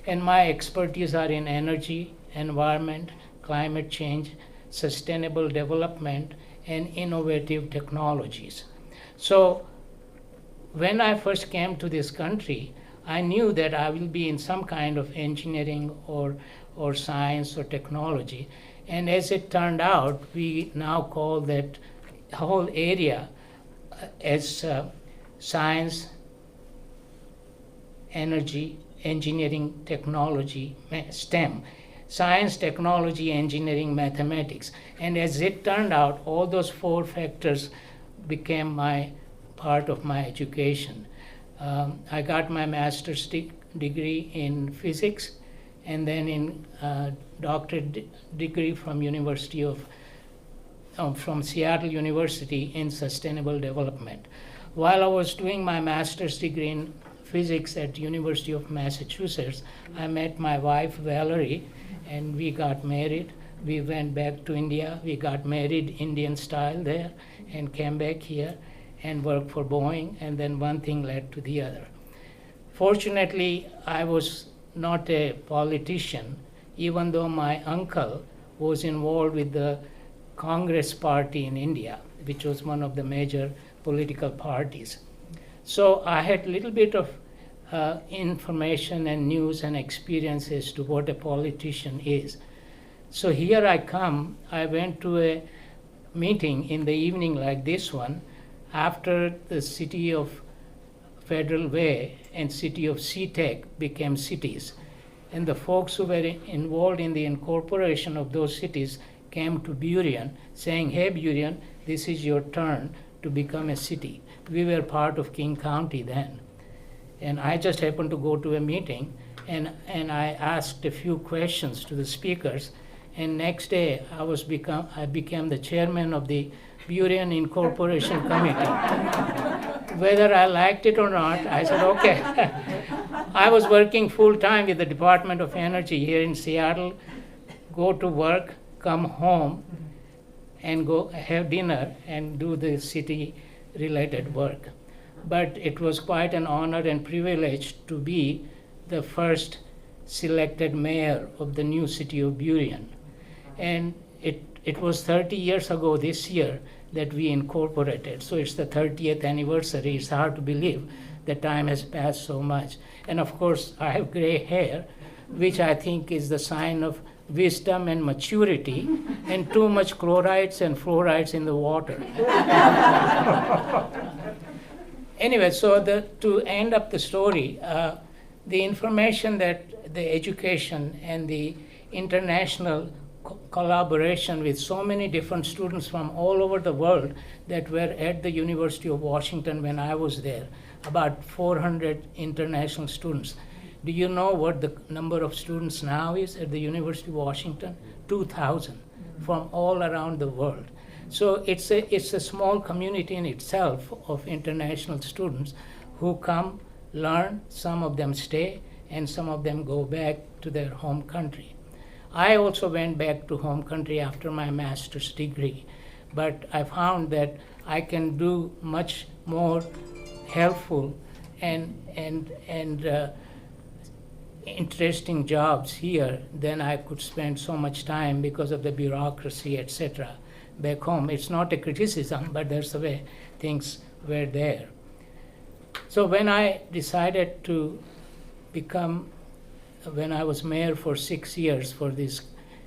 And my expertise are in energy, environment, climate change, sustainable development, and innovative technologies. So when I first came to this country, I knew that I will be in some kind of engineering or science or technology. And as it turned out, we now call that whole area as science, energy, engineering, technology, STEM. Science, technology, engineering, mathematics. And as it turned out, all those 4 factors became part of my education. I got my master's degree in physics, and then in doctorate degree from from Seattle University in sustainable development. While I was doing my master's degree in physics at University of Massachusetts, I met my wife Valerie, and we got married. We went back to India. We got married Indian style there, and came back here and worked for Boeing, and then one thing led to the other. Fortunately, I was not a politician, even though my uncle was involved with the Congress party in India, which was one of the major political parties. So I had a little bit of information and news and experience as to what a politician is. So here I come. I went to a meeting in the evening like this one, after the city of Federal Way and city of SeaTech became cities. And the folks who were involved in the incorporation of those cities came to Burien saying, hey Burien, this is your turn to become a city. We were part of King County then. And I just happened to go to a meeting, and I asked a few questions to the speakers, and next day I became the chairman of the Burien Incorporation Committee. Whether I liked it or not, I said, okay. I was working full time with the Department of Energy here in Seattle, go to work, come home, and go have dinner and do the city-related work. But it was quite an honor and privilege to be the first selected mayor of the new city of Burien. And it was 30 years ago this year that we incorporated. So it's the 30th anniversary. It's hard to believe the time has passed so much. And of course, I have gray hair, which I think is the sign of wisdom and maturity, and too much chlorides and fluorides in the water. Anyway, so to end up the story, the information that the education and the international collaboration with so many different students from all over the world that were at the University of Washington when I was there, about 400 international students. Do you know what the number of students now is at the University of Washington? 2,000 from all around the world. So it's a small community in itself of international students who come, learn, some of them stay, and some of them go back to their home country. I also went back to home country after my master's degree, but I found that I can do much more helpful and interesting jobs here than I could spend so much time because of the bureaucracy, etc. Back home. It's not a criticism, but there's the way things were there. So when I decided to when I was mayor for 6 years for this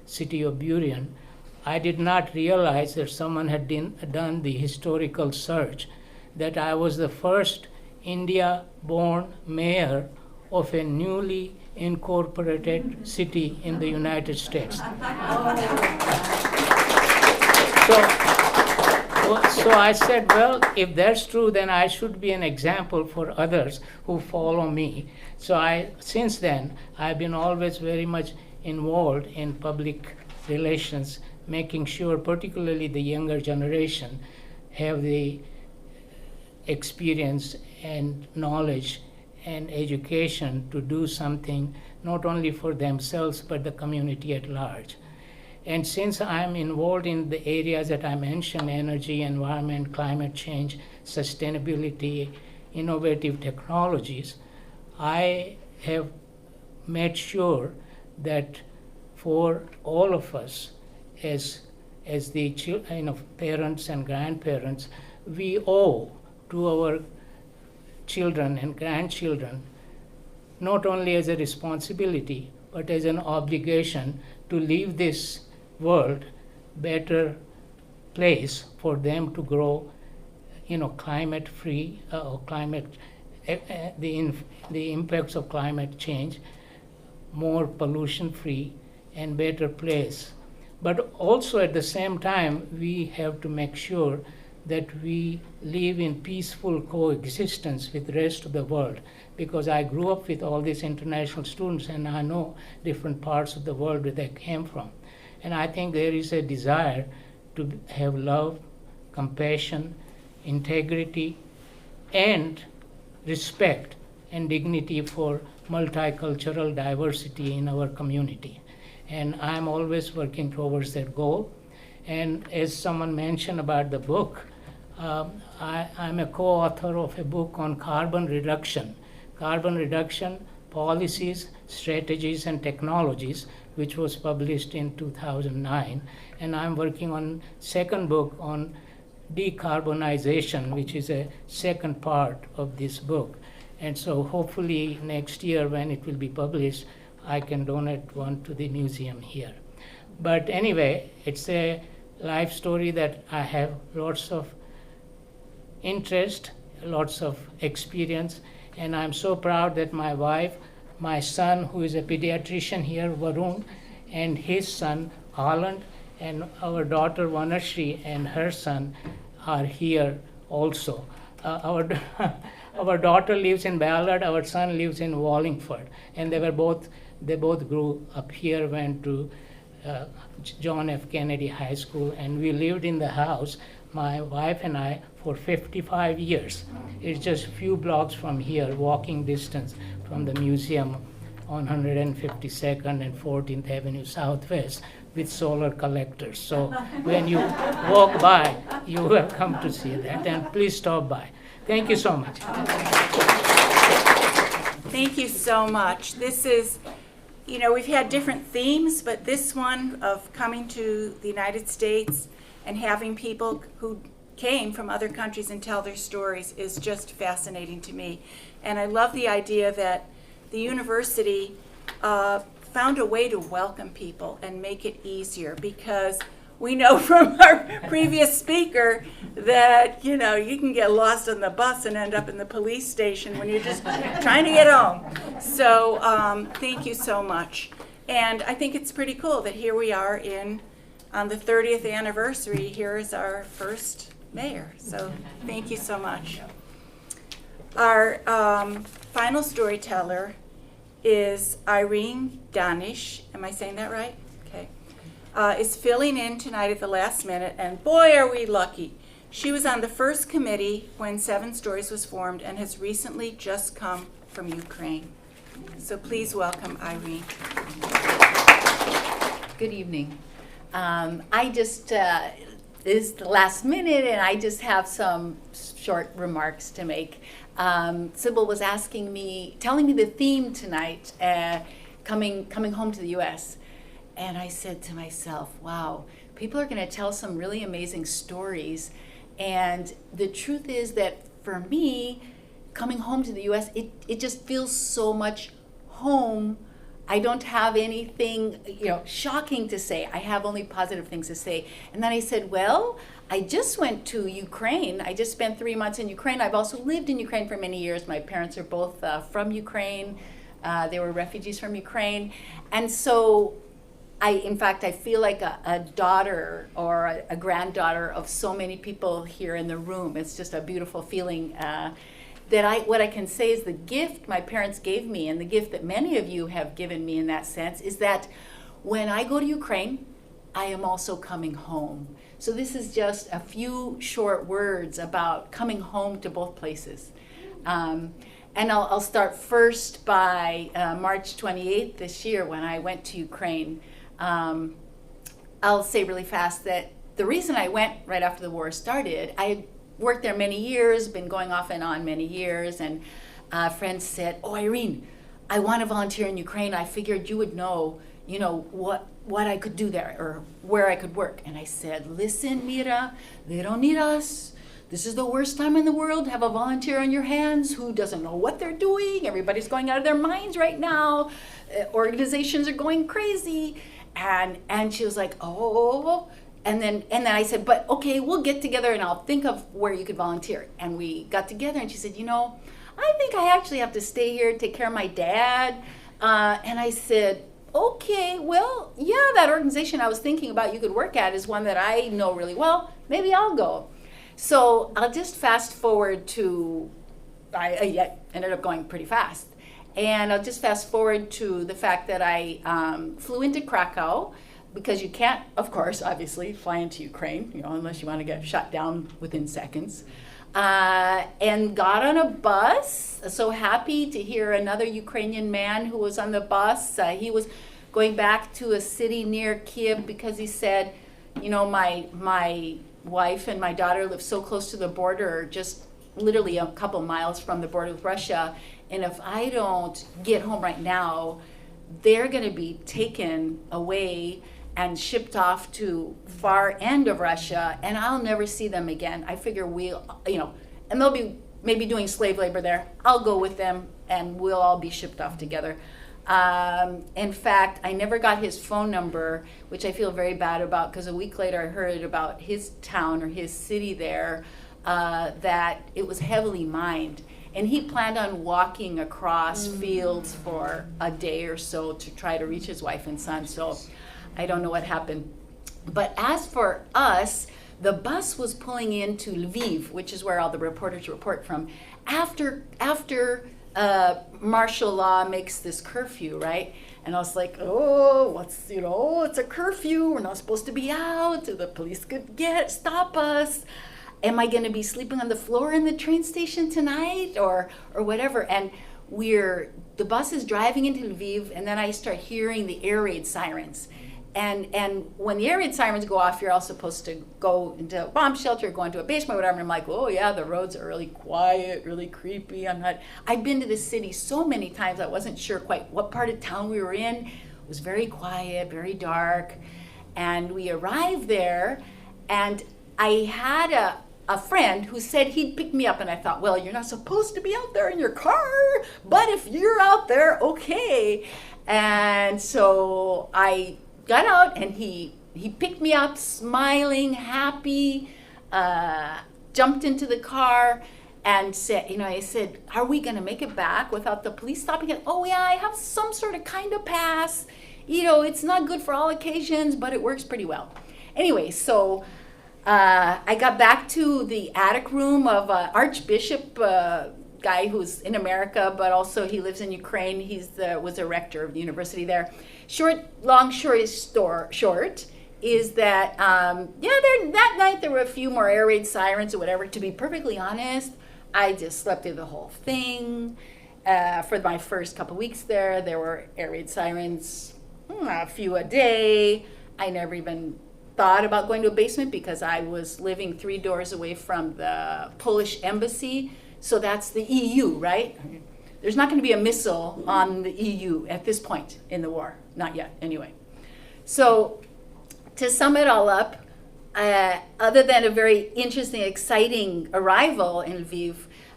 city of Burien, I did not realize that someone had done the historical search that I was the first India-born mayor of a newly incorporated city in the United States. So I said, well, if that's true, then I should be an example for others who follow me. So since then, I've been always very much involved in public relations, making sure particularly the younger generation have the experience and knowledge and education to do something not only for themselves but the community at large. And since I'm involved in the areas that I mentioned, energy, environment, climate change, sustainability, innovative technologies, I have made sure that for all of us as the parents and grandparents, we owe to our children and grandchildren not only as a responsibility but as an obligation to leave this world better place for them to grow, climate free, or the impacts of climate change, more pollution free and better place. But also at the same time, we have to make sure that we live in peaceful coexistence with the rest of the world, because I grew up with all these international students and I know different parts of the world where they came from. And I think there is a desire to have love, compassion, integrity, and respect and dignity for multicultural diversity in our community. And I'm always working towards that goal. And as someone mentioned about the book, I'm a co-author of a book on carbon reduction policies, strategies, and technologies, which was published in 2009. And I'm working on second book on decarbonization, which is a second part of this book. And so hopefully next year when it will be published, I can donate one to the museum here. But anyway, it's a life story that I have lots of interest, lots of experience, and I'm so proud that my wife, my son, who is a pediatrician here, Varun, and his son, Holland, and our daughter, Vanashri, and her son are here also. Our daughter lives in Ballard, our son lives in Wallingford, and they both grew up here, went to John F. Kennedy High School, and we lived in the house, my wife and I, for 55 years. It's just a few blocks from here, walking distance from the museum on 152nd and 14th Avenue Southwest with solar collectors. So when you walk by, you will come to see that, and please stop by. Thank you so much. Thank you so much. This is, we've had different themes, but this one of coming to the United States and having people who came from other countries and tell their stories is just fascinating to me. And I love the idea that the university found a way to welcome people and make it easier, because we know from our previous speaker that, you can get lost on the bus and end up in the police station when you're just trying to get home. So thank you so much. And I think it's pretty cool that here we are on the 30th anniversary. Here is our first mayor. So thank you so much. Our final storyteller is Irene Danish. Am I saying that right? Okay. Is filling in tonight at the last minute, and boy, are we lucky. She was on the first committee when 7 Stories was formed and has recently just come from Ukraine. So please welcome Irene. Good evening. This is the last minute, and I just have some short remarks to make. Sybil was telling me the theme tonight, coming home to the U.S., and I said to myself, wow, people are going to tell some really amazing stories. And the truth is that for me, coming home to the U.S., it just feels so much home I don't have anything, shocking to say. I have only positive things to say. And then I said, well, I just went to Ukraine. I just spent 3 months in Ukraine. I've also lived in Ukraine for many years. My parents are both from Ukraine. They were refugees from Ukraine. And so I feel like a daughter or a granddaughter of so many people here in the room. It's just a beautiful feeling. What I can say is the gift my parents gave me, and the gift that many of you have given me in that sense, is that when I go to Ukraine, I am also coming home. So this is just a few short words about coming home to both places. And I'll start first by March 28th this year when I went to Ukraine. I'll say really fast that the reason I went right after the war started, I had worked there many years, been going off and on many years, and friends said, "Oh, Irene, I want to volunteer in Ukraine. I figured you would know, what I could do there or where I could work." And I said, "Listen, Mira, they don't need us. This is the worst time in the world to have a volunteer on your hands who doesn't know what they're doing. Everybody's going out of their minds right now. Organizations are going crazy." And she was like, "Oh." And then I said, "But okay, we'll get together and I'll think of where you could volunteer." And we got together and she said, "I think I actually have to stay here and take care of my dad." And I said, "Okay, well, yeah, that organization I was thinking about you could work at is one that I know really well. Maybe I'll go." So I'll just fast forward to, I ended up going pretty fast. And I'll just fast forward to the fact that I flew into Krakow, because you can't, of course, obviously, fly into Ukraine, unless you want to get shut down within seconds. And got on a bus. So happy to hear another Ukrainian man who was on the bus. He was going back to a city near Kiev because he said, my wife and my daughter live so close to the border, just literally a couple miles from the border with Russia. And if I don't get home right now, they're going to be taken away and shipped off to far end of Russia, and I'll never see them again. I figure and they'll be maybe doing slave labor there. I'll go with them, and we'll all be shipped off together. In fact, I never got his phone number, which I feel very bad about, because a week later I heard about his town or his city there, that it was heavily mined. And he planned on walking across fields for a day or so to try to reach his wife and son. So I don't know what happened. But as for us, the bus was pulling into Lviv, which is where all the reporters report from, after martial law makes this curfew, right? And I was like, it's a curfew. We're not supposed to be out. The police could stop us. Am I going to be sleeping on the floor in the train station tonight or whatever? And the bus is driving into Lviv, and then I start hearing the air raid sirens. And when the air raid sirens go off, you're all supposed to go into a bomb shelter, go into a basement, whatever. And I'm like, oh yeah, the roads are really quiet, really creepy. I've been to the city so many times, I wasn't sure quite what part of town we were in. It was very quiet, very dark. And we arrived there, and I had a friend who said he'd pick me up, and I thought, well, you're not supposed to be out there in your car, but if you're out there, okay. And so I got out, and he picked me up, smiling, happy, jumped into the car, and said, I said, "Are we going to make it back without the police stopping it?" "Oh yeah, I have some sort of kind of pass. It's not good for all occasions, but it works pretty well." Anyway, so I got back to the attic room of an archbishop, guy who's in America, but also he lives in Ukraine. Was a rector of the university there. Long story short is that, that night there were a few more air raid sirens or whatever. To be perfectly honest, I just slept through the whole thing. For my first couple weeks there were air raid sirens, a few a day. I never even thought about going to a basement because I was living 3 doors away from the Polish embassy. So that's the EU, right? There's not going to be a missile on the EU at this point in the war. Not yet, anyway. So to sum it all up, other than a very interesting, exciting arrival in Lviv,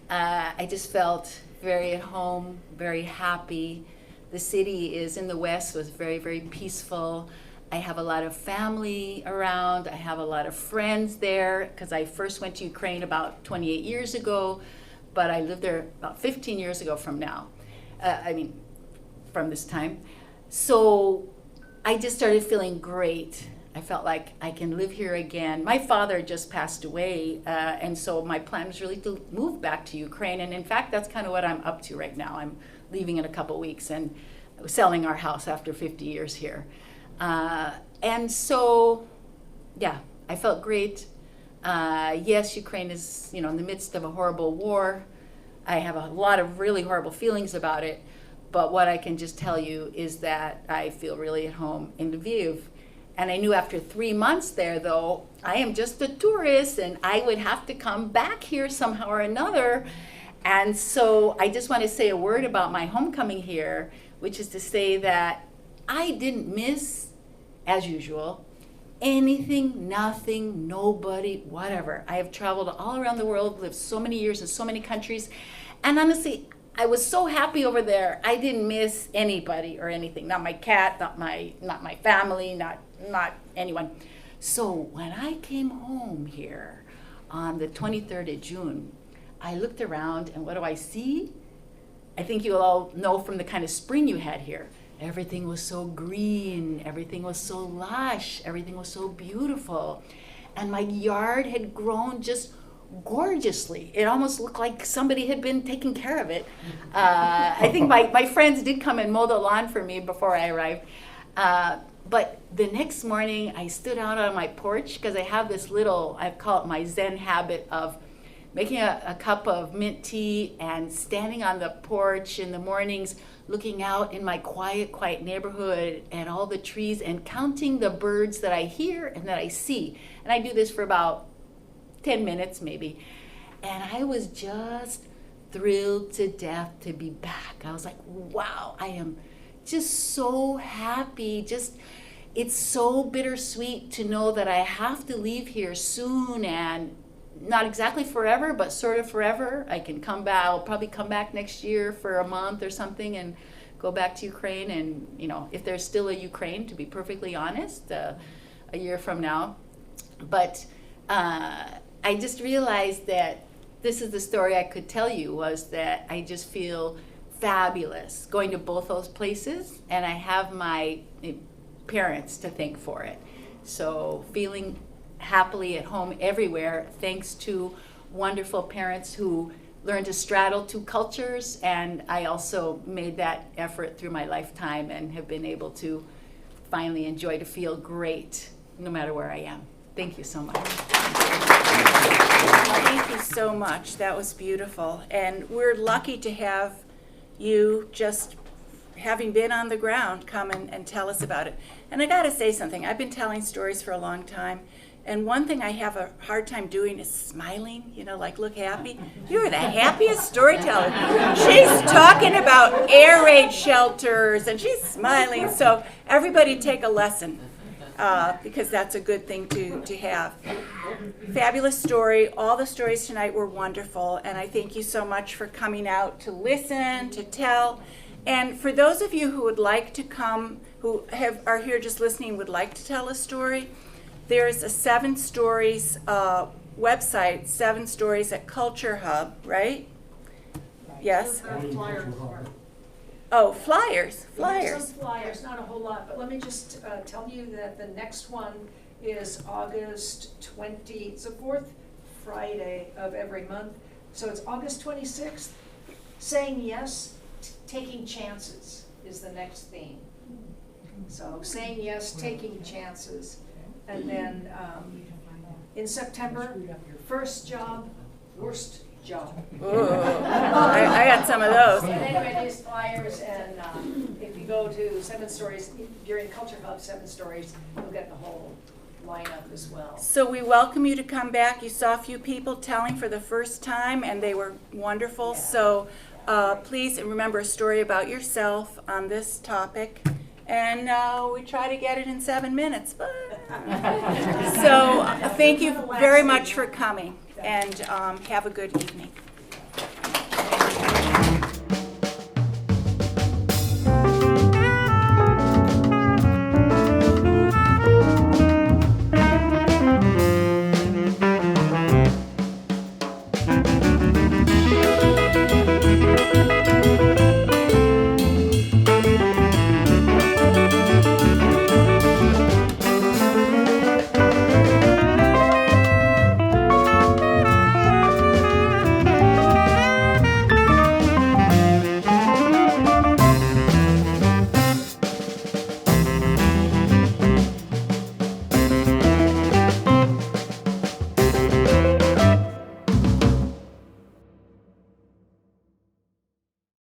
I just felt very at home, very happy. The city is in the west, was very, very peaceful. I have a lot of family around. I have a lot of friends there because I first went to Ukraine about 28 years ago, but I lived there about 15 years ago from now. From this time. So I just started feeling great. I felt like I can live here again. My father just passed away, and so my plan was really to move back to Ukraine. And in fact, that's kind of what I'm up to right now. I'm leaving in a couple weeks and selling our house after 50 years here. And so, yeah, I felt great. Yes, Ukraine is, in the midst of a horrible war. I have a lot of really horrible feelings about it. But what I can just tell you is that I feel really at home in Lviv. And I knew after 3 months there, though, I am just a tourist and I would have to come back here somehow or another. And so I just want to say a word about my homecoming here, which is to say that I didn't miss, as usual, anything, nothing, nobody, whatever. I have traveled all around the world, lived so many years in so many countries. And honestly, I was so happy over there. I didn't miss anybody or anything. Not my cat, not my family, not anyone. So when I came home here on the 23rd of June, I looked around and what do I see? I think you all know from the kind of spring you had here. Everything was so green, everything was so lush, everything was so beautiful. And my yard had grown just gorgeously. It almost looked like somebody had been taking care of it. I think my friends did come and mow the lawn for me before I arrived. But the next morning I stood out on my porch because I have this little, I call it my Zen habit of making a cup of mint tea and standing on the porch in the mornings, looking out in my quiet neighborhood and all the trees and counting the birds that I hear and that I see. And I do this for about 10 minutes maybe. And I was just thrilled to death to be back. I was like, wow, I am just so happy. It's so bittersweet to know that I have to leave here soon and not exactly forever, but sort of forever. I can come back. I'll probably come back next year for a month or something and go back to Ukraine. And, if there's still a Ukraine, to be perfectly honest, a year from now. But I just realized that this is the story I could tell you, was that I just feel fabulous going to both those places, and I have my parents to thank for it. So feeling happily at home everywhere, thanks to wonderful parents who learned to straddle two cultures, and I also made that effort through my lifetime and have been able to finally enjoy to feel great no matter where I am. Thank you so much. Thank you so much. That was beautiful. And we're lucky to have you, just having been on the ground, come and tell us about it. And I got to say something. I've been telling stories for a long time. And one thing I have a hard time doing is smiling, like look happy. You're the happiest storyteller. She's talking about air raid shelters and she's smiling. So everybody take a lesson. Because that's a good thing to have. Fabulous story. All the stories tonight were wonderful, and I thank you so much for coming out to listen, to tell. And for those of you who would like to come, who are here just listening, would like to tell a story, there's a 7 Stories website, 7 Stories at Culture Hub, right? Yes? Oh, flyers. Some flyers, not a whole lot, but let me just tell you that the next one is August 20, it's the 4th Friday of every month. So it's August 26th. Saying yes, taking chances is the next theme. So saying yes, taking chances. And then in September, first job, worst job. Ooh, I got some of those. And anyway, these flyers, and if you go to 7 Stories, if you're in Culture Hub 7 Stories, you'll get the whole lineup as well. So we welcome you to come back. You saw a few people telling for the first time, and they were wonderful. Yeah. So please remember a story about yourself on this topic. And we try to get it in 7 minutes. But so thank you very much for coming, and have a good evening.